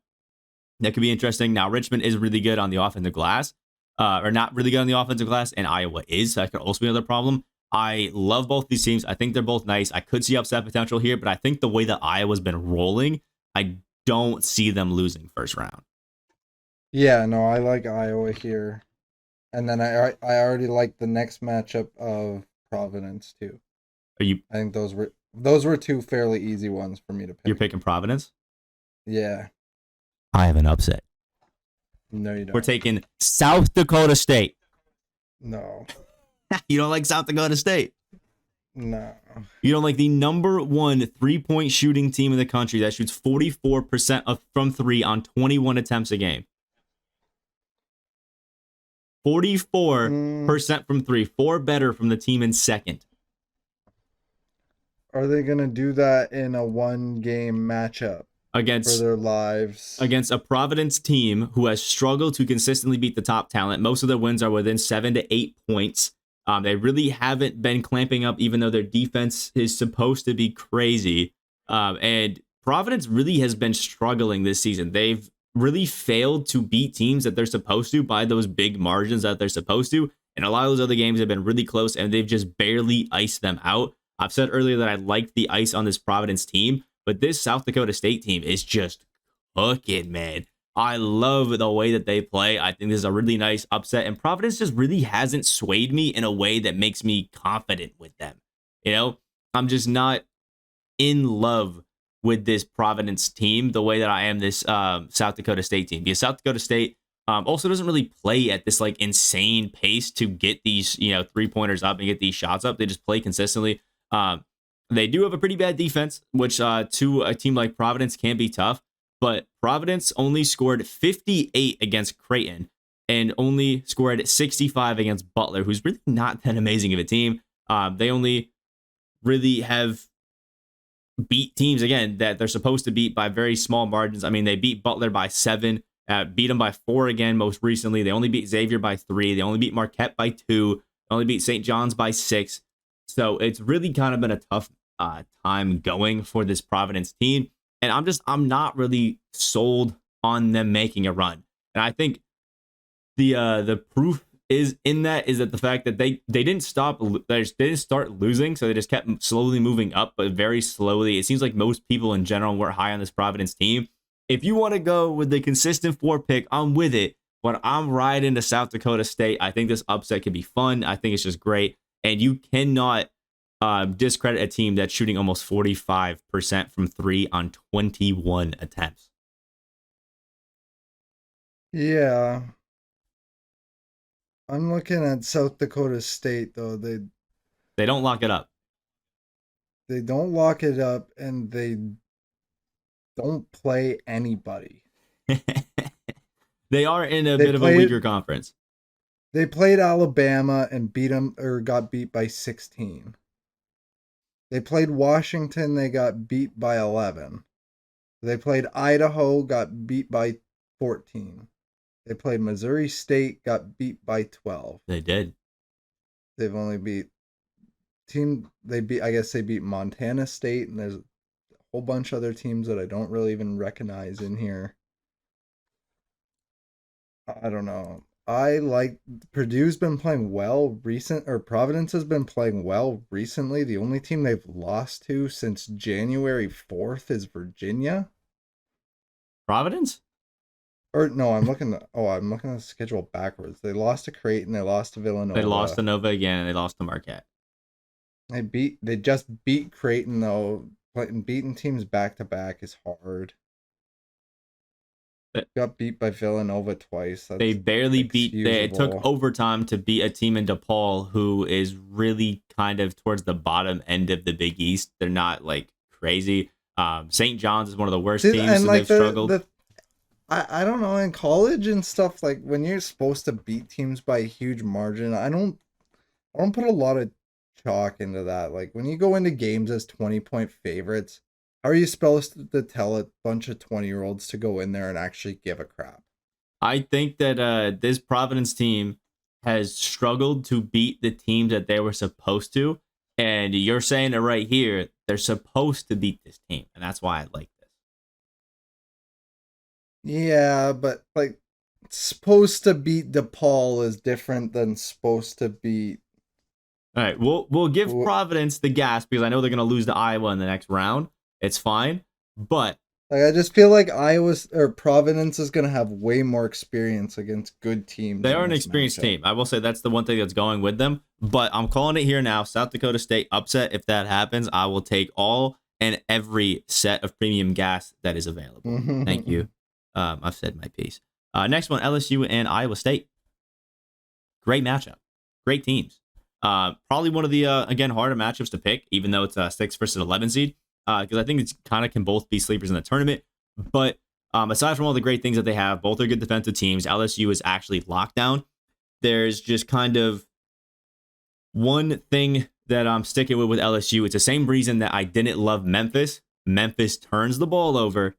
could be interesting. Now, Richmond is really good on the offensive glass, or not really good on the offensive glass, and Iowa is. So that could also be another problem. I love both these teams. I think they're both nice. I could see upset potential here, but I think the way that Iowa's been rolling, I don't see them losing first round. Yeah, no, I like Iowa here. And then I already like the next matchup of Providence too. Are you? I think those were two fairly easy ones for me to pick. You're picking Providence? Yeah. I have an upset. No, you don't. We're taking South Dakota State. No. You don't like South Dakota State? No. You don't like the number one 3-point shooting team in the country that shoots 44% from three on 21 attempts a game. 44% from three, 4 better from the team in second. Are they gonna do that in a 1-game matchup for their lives? Against a Providence team who has struggled to consistently beat the top talent. Most of their wins are within 7 to 8 points. They really haven't been clamping up, even though their defense is supposed to be crazy. And Providence really has been struggling this season. They've really failed to beat teams that they're supposed to by those big margins that they're supposed to. And a lot of those other games have been really close, and they've just barely iced them out. I've said earlier that I liked the ice on this Providence team, but this South Dakota State team is just cooking, man. I love the way that they play. I think this is a really nice upset, and Providence just really hasn't swayed me in a way that makes me confident with them. You know, I'm just not in love with this Providence team the way that I am this South Dakota State team. Because South Dakota State also doesn't really play at this like insane pace to get these 3-pointers up and get these shots up. They just play consistently. They do have a pretty bad defense, which to a team like Providence can be tough. But Providence only scored 58 against Creighton and only scored 65 against Butler, who's really not that amazing of a team. They only really have beat teams, again, that they're supposed to beat by very small margins. I mean, they beat Butler by 7, beat them by 4 again most recently. They only beat Xavier by 3. They only beat Marquette by 2. They only beat St. John's by 6. So it's really kind of been a tough time going for this Providence team. And I'm not really sold on them making a run. And I think the proof is that the fact that they didn't start losing, so they just kept slowly moving up, but very slowly. It seems like most people in general were high on this Providence team. If you want to go with the consistent 4 pick, I'm with it. But I'm riding to South Dakota State. I think this upset could be fun. I think it's just great. And you cannot discredit a team that's shooting almost 45% from 3 on 21 attempts. Yeah. I'm looking at South Dakota State, though. They don't lock it up. They don't lock it up, and they don't play anybody. They are in a bit of a weaker conference. They played Alabama and got beat by 16. They played Washington, they got beat by 11. They played Idaho, got beat by 14. They played Missouri State, got beat by 12. They did. They've only beat I guess they beat Montana State, and there's a whole bunch of other teams that I don't really even recognize in here. I don't know. I like Purdue's been playing well Providence has been playing well recently. The only team they've lost to since January 4th is Virginia. Providence? Or no, I'm looking at the schedule backwards. They lost to Creighton, they lost to Villanova. They lost to Nova again, and they lost to Marquette. They just beat Creighton though. Beating teams back to back is hard. Got beat by Villanova twice. They barely beat. It took overtime to beat a team in DePaul who is really kind of towards the bottom end of the Big East. They're not like crazy. St. John's is one of the worst teams, and they've struggled. I don't know, in college and stuff, like when you're supposed to beat teams by a huge margin, I don't put a lot of chalk into that. Like when you go into games as 20-point favorites, how are you supposed to tell a bunch of 20-year-olds to go in there and actually give a crap? I think that this Providence team has struggled to beat the teams that they were supposed to. And you're saying it right here. They're supposed to beat this team. And that's why I like this. Yeah, but like supposed to beat DePaul is different than supposed to beat. All right, we'll give Providence the gas because I know they're going to lose to Iowa in the next round. It's fine, but like I just feel like Providence is going to have way more experience against good teams. They are an experienced team. I will say that's the one thing that's going with them, but I'm calling it here now. South Dakota State upset. If that happens, I will take all and every set of premium gas that is available. Thank you. I've said my piece. Next one, LSU and Iowa State. Great matchup. Great teams. Probably one of the, again, harder matchups to pick, even though it's a 6 versus 11 seed. Because I think it's kind of can both be sleepers in the tournament. But aside from all the great things that they have, both are good defensive teams. LSU is actually locked down. There's just kind of one thing that I'm sticking with LSU. It's the same reason that I didn't love Memphis. Memphis turns the ball over.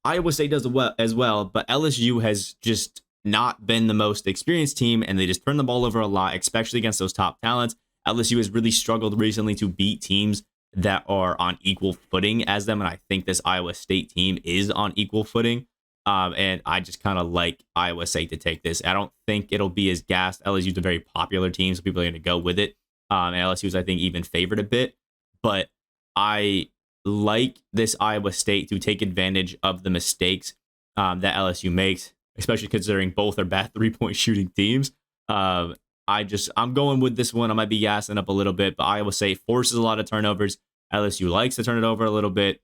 Iowa State does as well, but LSU has just not been the most experienced team, and they just turn the ball over a lot, especially against those top talents. LSU has really struggled recently to beat teams that are on equal footing as them, and I think this Iowa State team is on equal footing. And I just kind of like Iowa State to take this. I don't think it'll be as gassed. LSU's a very popular team, so people are going to go with it. And LSU's, I think, even favored a bit. But I like this Iowa State to take advantage of the mistakes that LSU makes, especially considering both are bad 3-point shooting teams. I'm going with this one. I might be gassing up a little bit, but Iowa State forces a lot of turnovers. LSU likes to turn it over a little bit.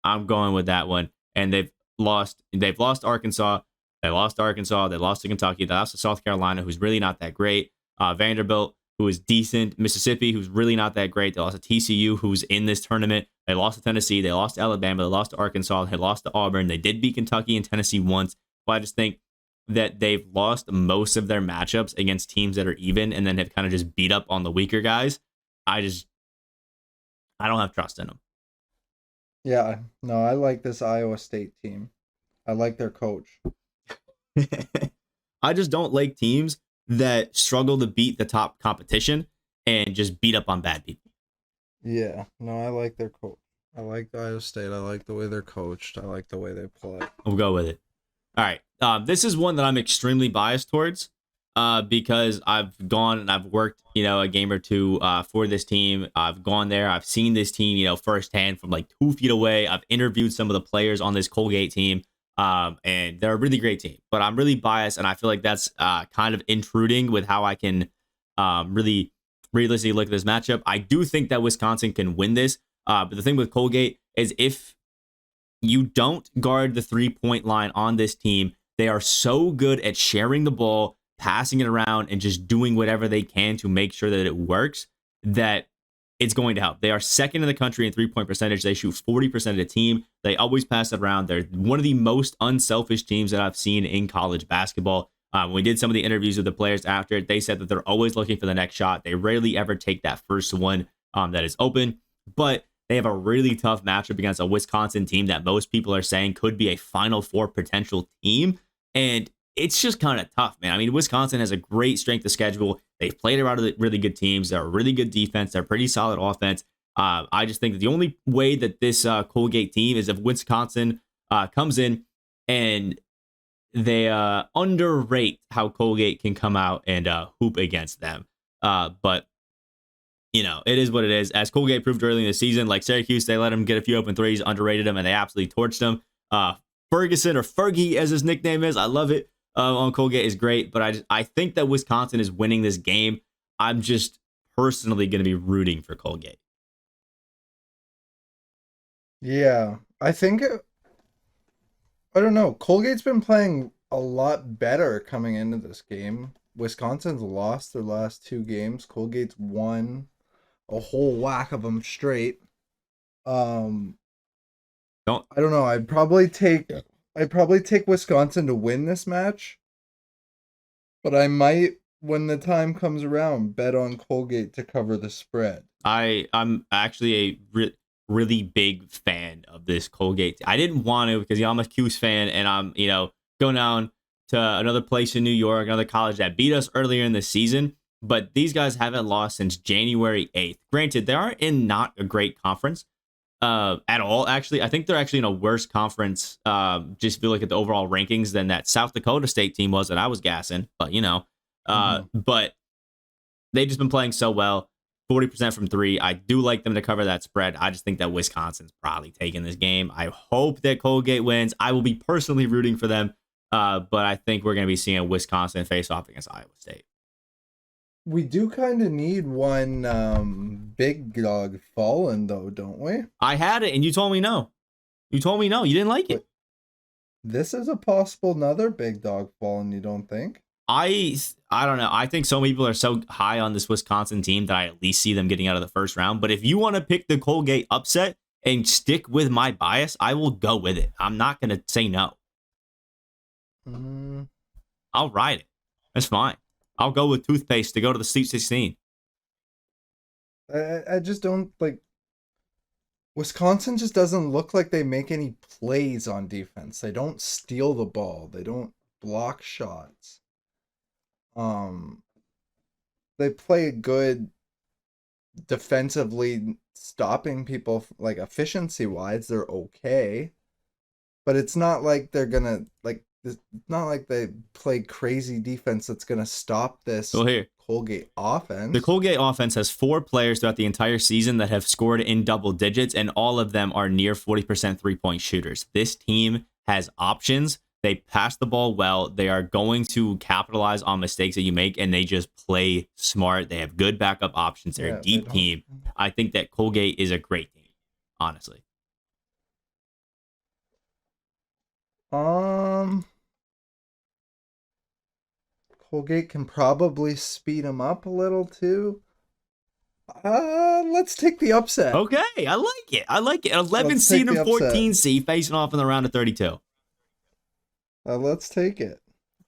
I'm going with that one. And they've lost Arkansas. They lost to Arkansas. They lost to Kentucky. They lost to South Carolina, who's really not that great. Vanderbilt, who is decent. Mississippi, who's really not that great. They lost to TCU, who's in this tournament. They lost to Tennessee. They lost to Alabama. They lost to Arkansas. They lost to Auburn. They did beat Kentucky and Tennessee once. But I just think that they've lost most of their matchups against teams that are even and then have kind of just beat up on the weaker guys. I don't have trust in them. Yeah, no, I like this Iowa State team. I like their coach. I just don't like teams that struggle to beat the top competition and just beat up on bad people. Yeah, no, I like their coach. I like Iowa State. I like the way they're coached. I like the way they play. We'll go with it. All right. This is one that I'm extremely biased towards because I've gone and I've worked, a game or two for this team. I've gone there. I've seen this team, firsthand from like 2 feet away. I've interviewed some of the players on this Colgate team, and they're a really great team. But I'm really biased, and I feel like that's kind of intruding with how I can really realistically look at this matchup. I do think that Wisconsin can win this, but the thing with Colgate is if you don't guard the 3-point line on this team, they are so good at sharing the ball, passing it around, and just doing whatever they can to make sure that it works, that it's going to help. They are second in the country in 3-point percentage. They shoot 40% of the team. They always pass it around. They're one of the most unselfish teams that I've seen in college basketball. When we did some of the interviews with the players after it, they said that they're always looking for the next shot. They rarely ever take that first one that is open, but they have a really tough matchup against a Wisconsin team that most people are saying could be a Final Four potential team. And it's just kind of tough, man. I mean, Wisconsin has a great strength of schedule. They've played around with really good teams. They're a really good defense. They're pretty solid offense. I just think that the only way that this Colgate team is if Wisconsin comes in and they underrate how Colgate can come out and hoop against them. But it is what it is. As Colgate proved early in the season, like Syracuse, they let him get a few open threes, underrated him, and they absolutely torched him. Ferguson, or Fergie as his nickname is, I love it. On Colgate is great, but I think that Wisconsin is winning this game. I'm just personally going to be rooting for Colgate. Yeah, I think I don't know. Colgate's been playing a lot better coming into this game. Wisconsin's lost their last 2 games. Colgate's won a whole whack of them straight. Don't I don't know. I'd probably take Wisconsin to win this match, but I might, when the time comes around, bet on Colgate to cover the spread. I'm actually a really big fan of this Colgate. I didn't want to because I'm a Cuse fan, and I'm going down to another place in New York, another college that beat us earlier in the season. But these guys haven't lost since January 8th. Granted, they are in not a great conference at all, actually. I think they're actually in a worse conference, just if you look at the overall rankings, than that South Dakota State team was that I was gassing. But, but they've just been playing so well. 40% from 3. I do like them to cover that spread. I just think that Wisconsin's probably taking this game. I hope that Colgate wins. I will be personally rooting for them, but I think we're going to be seeing Wisconsin face off against Iowa State. We do kind of need one big dog fallen, though, don't we? I had it, and you told me no. You told me no. You didn't like it. This is a possible another big dog fallen, you don't think? I don't know. I think so many people are so high on this Wisconsin team that I at least see them getting out of the first round. But if you want to pick the Colgate upset and stick with my bias, I will go with it. I'm not going to say no. I'll ride it. That's fine. I'll go with toothpaste to go to the Sweet 16. I just don't like. Wisconsin just doesn't look like they make any plays on defense. They don't steal the ball. They don't block shots. They play good defensively, stopping people, like efficiency wise. They're okay, but it's not like they're gonna like. It's not like they play crazy defense that's gonna stop this Colgate offense. The Colgate offense has 4 players throughout the entire season that have scored in double digits, and all of them are near 40% 3-point shooters. This team has options. They pass the ball well. They are going to capitalize on mistakes that you make, and they just play smart. They have good backup options. They're a deep team. I think that Colgate is a great team, honestly. Colgate can probably speed them up a little too. Let's take the upset. Okay, I like it. 11 seed and 14 seed facing off in the round of 32. Let's take it.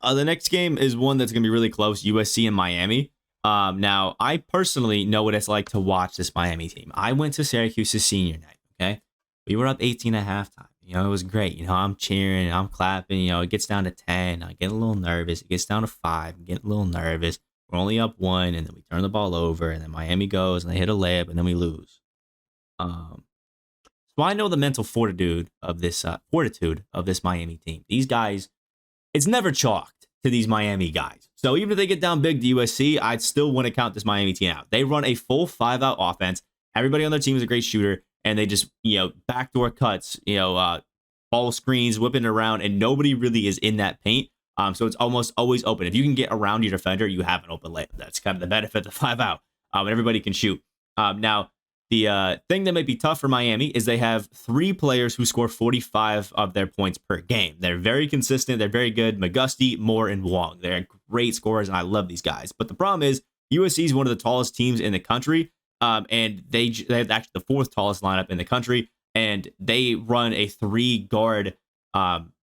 The next game is one that's going to be really close, USC and Miami. Now, I personally know what it's like to watch this Miami team. I went to Syracuse's senior night, okay? We were up 18 at halftime. It was great. I'm cheering, I'm clapping. It gets down to 10. I get a little nervous. It gets down to 5. I get a little nervous. We're only up 1, and then we turn the ball over, and then Miami goes, and they hit a layup, and then we lose. So I know the mental fortitude of this Miami team. These guys, it's never chalked to these Miami guys. So even if they get down big to USC, I'd still want to count this Miami team out. They run a full 5-out offense. Everybody on their team is a great shooter, and they just, backdoor cuts, ball screens, whipping it around, and nobody really is in that paint. So it's almost always open. If you can get around your defender, you have an open layup. That's kind of the benefit of 5-out. And everybody can shoot. Now, the thing that might be tough for Miami is they have 3 players who score 45 of their points per game. They're very consistent. They're very good. McGusty, Moore, and Wong. They're great scorers, and I love these guys. But the problem is USC is one of the tallest teams in the country, and they have actually the 4th tallest lineup in the country, and they run a 3-guard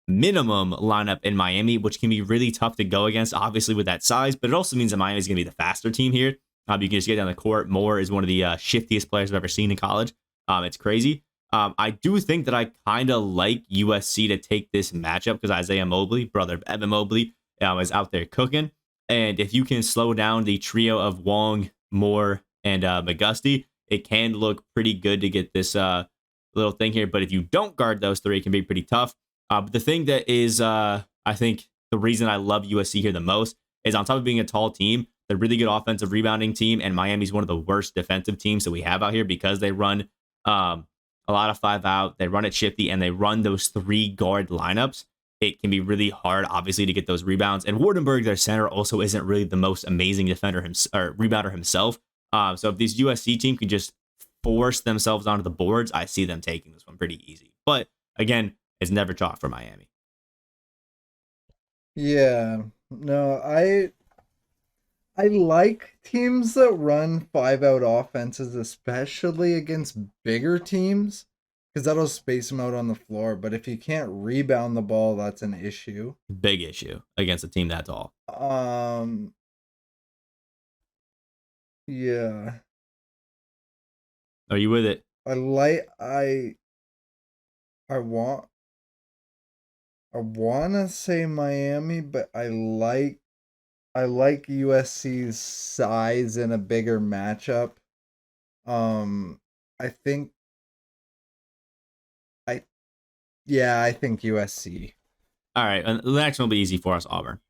minimum lineup in Miami, which can be really tough to go against, obviously, with that size. But it also means that Miami is going to be the faster team here. You can just get down the court. Moore is one of the shiftiest players I've ever seen in college. It's crazy. I do think that I kind of like USC to take this matchup because Isaiah Mobley, brother of Evan Mobley, is out there cooking. And if you can slow down the trio of Wong, Moore, and McGusty, it can look pretty good to get this little thing here. But if you don't guard those three, it can be pretty tough. But the thing that is, I think, the reason I love USC here the most is on top of being a tall team, they're a really good offensive rebounding team, and Miami's one of the worst defensive teams that we have out here because they run a lot of 5 out, they run it shifty, and they run those 3 guard lineups. It can be really hard, obviously, to get those rebounds. And Wardenberg, their center, also isn't really the most amazing defender or rebounder himself. So if this USC team can just force themselves onto the boards, I see them taking this one pretty easy. But again, it's never chalk for Miami. Yeah, no, I like teams that run 5 out offenses, especially against bigger teams, because that'll space them out on the floor. But if you can't rebound the ball, that's an issue. Big issue against a team that tall. Yeah. Are you with it? I want to say Miami, but I like USC's size in a bigger matchup. I think USC. All right, and the next one will be easy for us, Auburn.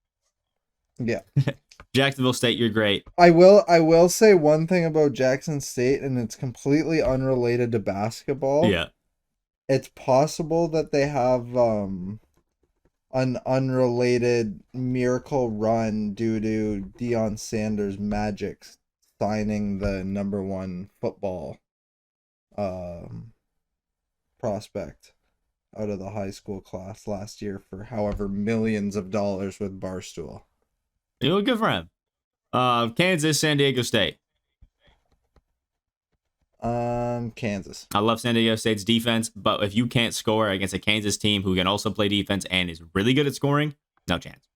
Yeah. Jacksonville State, you're great. I will say one thing about Jackson State, and it's completely unrelated to basketball. Yeah. It's possible that they have an unrelated miracle run due to Deion Sanders' Magic signing the number 1 football prospect out of the high school class last year for however millions of dollars with Barstool. You look good for him. Kansas, San Diego State. Kansas. I love San Diego State's defense, but if you can't score against a Kansas team who can also play defense and is really good at scoring, no chance.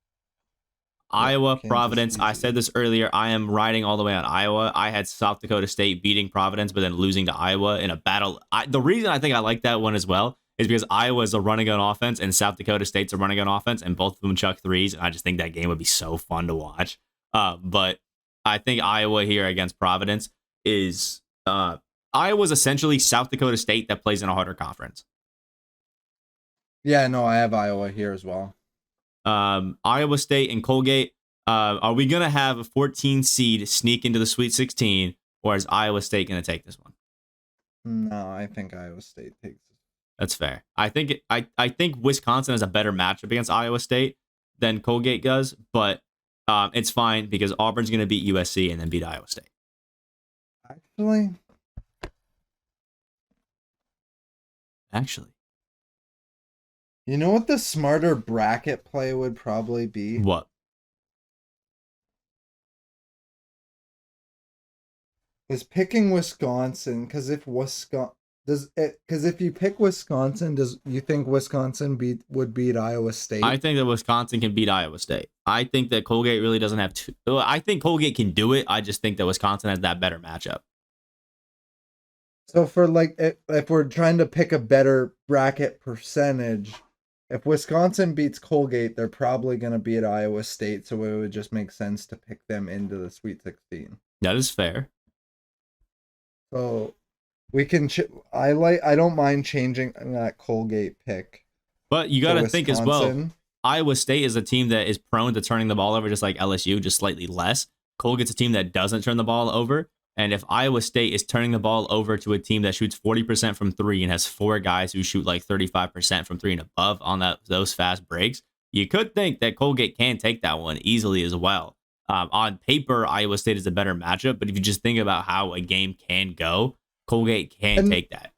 Iowa, Kansas Providence. easy. I said this earlier. I am riding all the way on Iowa. I had South Dakota State beating Providence, but then losing to Iowa in a battle. The reason I think I like that one as well is because Iowa is a running gun offense and South Dakota State's a running gun offense, and both of them chuck threes. And I just think that game would be so fun to watch. But I think Iowa here against Providence is Iowa's essentially South Dakota State that plays in a harder conference. Yeah, no, I have Iowa here as well. Iowa State and Colgate. Are we going to have a 14 seed sneak into the Sweet 16, or is Iowa State going to take this one? No, I think Iowa State takes it. That's fair. I think Wisconsin has a better matchup against Iowa State than Colgate does, but it's fine because Auburn's going to beat USC and then beat Iowa State. Actually, you know what the smarter bracket play would probably be? what? Is picking Wisconsin, because if you pick Wisconsin, does you think Wisconsin would beat Iowa State? I think that Wisconsin can beat Iowa State. I think that Colgate really doesn't have to. I think Colgate can do it. I just think that Wisconsin has that better matchup. So for if we're trying to pick a better bracket percentage, if Wisconsin beats Colgate, they're probably going to beat Iowa State. So it would just make sense to pick them into the Sweet 16. That is fair. So we can. I don't mind changing that Colgate pick. But you got to think as well. Iowa State is a team that is prone to turning the ball over, just like LSU, just slightly less. Colgate's a team that doesn't turn the ball over. And if Iowa State is turning the ball over to a team that shoots 40% from 3 and has 4 guys who shoot like 35% from 3 and above on those fast breaks, you could think that Colgate can take that one easily as well. On paper, Iowa State is a better matchup, but if you just think about how a game can go, Colgate can take that.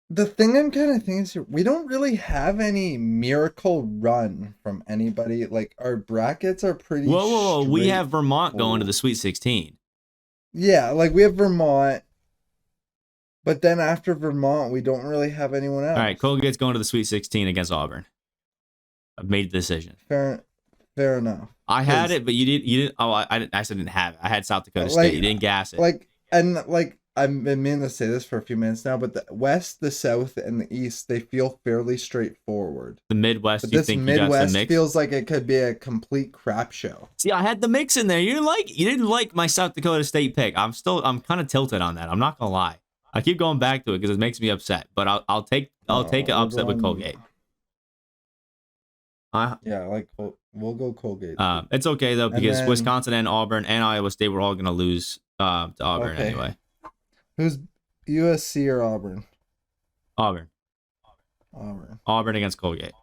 The thing I'm kind of thinking is we don't really have any miracle run from anybody. Like our brackets are pretty. Whoa! We have Vermont going to the Sweet 16. Yeah, like we have Vermont, but then after Vermont, we don't really have anyone else. All right, Colgate's going to the Sweet 16 against Auburn. I've made the decision. Fair enough. I had it, but you didn't. Oh, I didn't have it. I had South Dakota State. You didn't gas it. I've been meaning to say this for a few minutes now, but the West, the South, and the East, they feel fairly straightforward. The Midwest, But you this think you got some Midwest mix? feels like it could be a complete crap show. See, I had the mix in there. You didn't like my South Dakota State pick. I'm kind of tilted on that. I'm not gonna lie. I keep going back to it because it makes me upset. But I'll take an upset with Colgate. Yeah, we'll go Colgate. It's okay though because Wisconsin and Auburn and Iowa State were all gonna lose to Auburn anyway. Who's USC or Auburn? Auburn. Auburn against Colgate.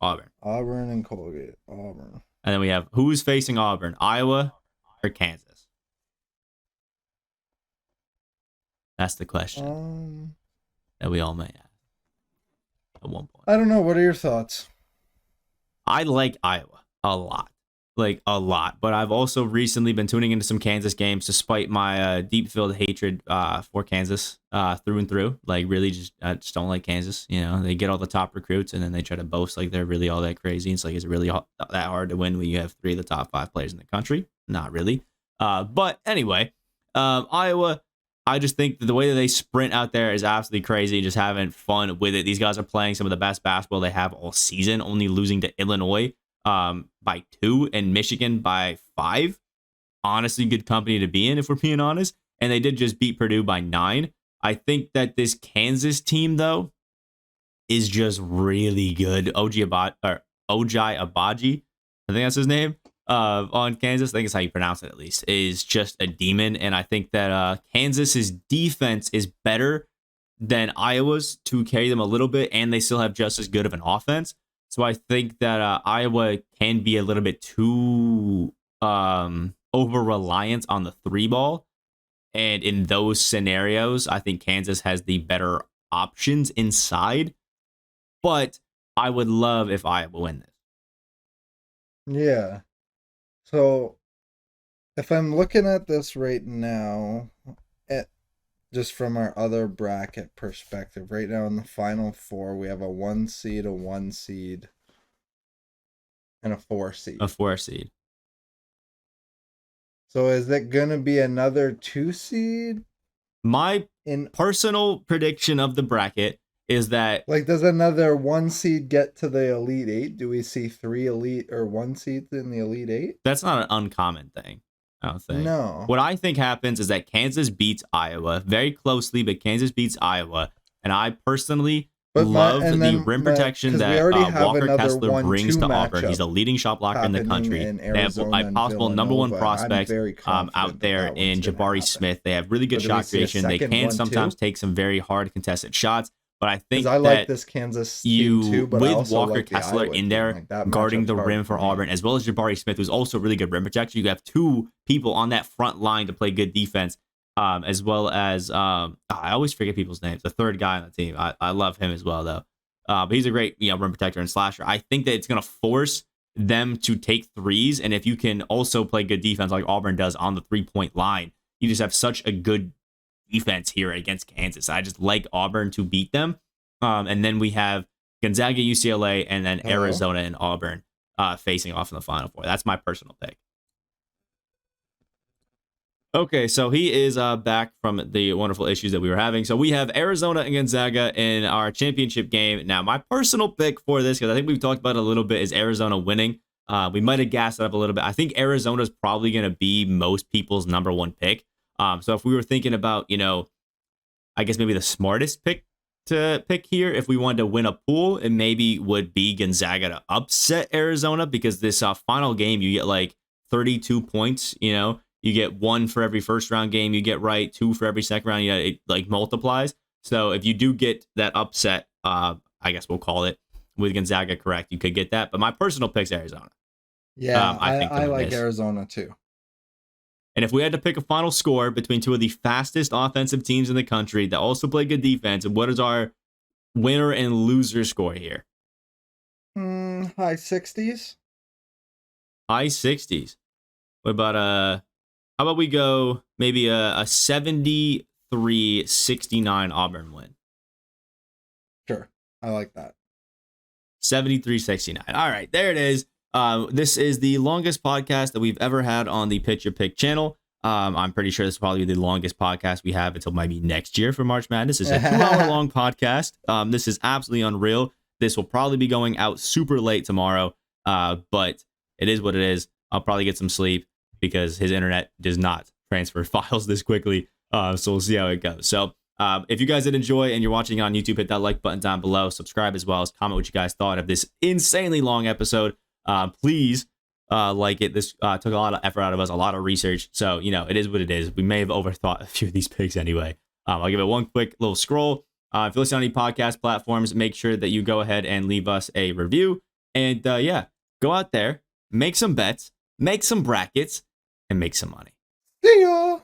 Auburn and Colgate. Auburn. And then we have who's facing Auburn, Iowa or Kansas? That's the question that we all may ask at one point. I don't know. What are your thoughts? I like Iowa a lot. But I've also recently been tuning into some Kansas games despite my deep-filled hatred for Kansas through and through. I just don't like Kansas. You know, they get all the top recruits and then they try to boast like they're really all that crazy. It's like, is it really that hard to win when you have 3 of the top 5 players in the country? Not really. But anyway, Iowa, I just think that the way that they sprint out there is absolutely crazy. Just having fun with it. These guys are playing some of the best basketball they have all season, only losing to Illinois by 2 and Michigan by 5. Honestly, good company to be in, if we're being honest. And they did just beat Purdue by 9. I think that this Kansas team, though, is just really good. Ojai Abaji, I think that's his name, on Kansas. I think it's how you pronounce it, at least, is just a demon. And I think that Kansas's defense is better than Iowa's to carry them a little bit, and they still have just as good of an offense. So I think that Iowa can be a little bit too over-reliant on the 3 ball. And in those scenarios, I think Kansas has the better options inside. But I would love if Iowa win this. Yeah. So if I'm looking at this right now, just from our other bracket perspective, right now in the Final Four, we have a 1 seed, a 1 seed, and a 4 seed. A 4 seed. So is it going to be another 2 seed? My personal prediction of the bracket is that... does another 1 seed get to the Elite 8? Do we see 3 Elite or 1 seeds in the Elite 8? That's not an uncommon thing, I don't think. No. What I think happens is that Kansas beats Iowa very closely, but Kansas beats Iowa. And I personally love the rim protection that Walker Kessler brings to Auburn. He's a leading shot blocker in the country. They have a possible number 1 prospect out there in Jabari Smith. They have really good shot creation. They can sometimes take some very hard contested shots. But I think I like this Kansas team too, but with Walker Kessler in there guarding the rim for Auburn, as well as Jabari Smith, who's also really good rim protector, you have 2 people on that front line to play good defense, as well as I always forget people's names. The 3rd guy on the team, I love him as well though. But he's a great rim protector and slasher. I think that it's gonna force them to take threes, and if you can also play good defense like Auburn does on the 3-point line, you just have such a good defense here against Kansas. I just like Auburn to beat them. And then we have Gonzaga, UCLA, and then Arizona and Auburn facing off in the Final Four. That's my personal pick. Okay, so he is back from the wonderful issues that we were having. So we have Arizona and Gonzaga in our championship game. Now, my personal pick for this, because I think we've talked about it a little bit, is Arizona winning. We might have gassed it up a little bit. I think Arizona is probably going to be most people's number 1 pick. So if we were thinking about, I guess maybe the smartest pick to pick here, if we wanted to win a pool, it maybe would be Gonzaga to upset Arizona, because this final game, you get 32 points, you get 1 for every first round game you get right, 2 for every second round, it multiplies. So if you do get that upset, I guess we'll call it, with Gonzaga correct, you could get that. But my personal pick's Arizona. Yeah, I like Arizona too. And if we had to pick a final score between 2 of the fastest offensive teams in the country that also play good defense, what is our winner and loser score here? High 60s. High 60s. What about how about we go maybe a 73-69 Auburn win? Sure. I like that. 73-69. All right, there it is. This is the longest podcast that we've ever had on the Pitch Your Pick channel. I'm pretty sure this will probably be the longest podcast we have until maybe next year for March Madness. This is a 2-hour long podcast. This is absolutely unreal. This will probably be going out super late tomorrow, but it is what it is. I'll probably get some sleep because his internet does not transfer files this quickly. So we'll see how it goes. So if you guys did enjoy and you're watching on YouTube, hit that like button down below. Subscribe as well as comment what you guys thought of this insanely long episode. Please like it. This took a lot of effort out of us, a lot of research. So, it is what it is. We may have overthought a few of these picks anyway. I'll give it one quick little scroll. If you listen on any podcast platforms, make sure that you go ahead and leave us a review. And go out there, make some bets, make some brackets, and make some money. See ya.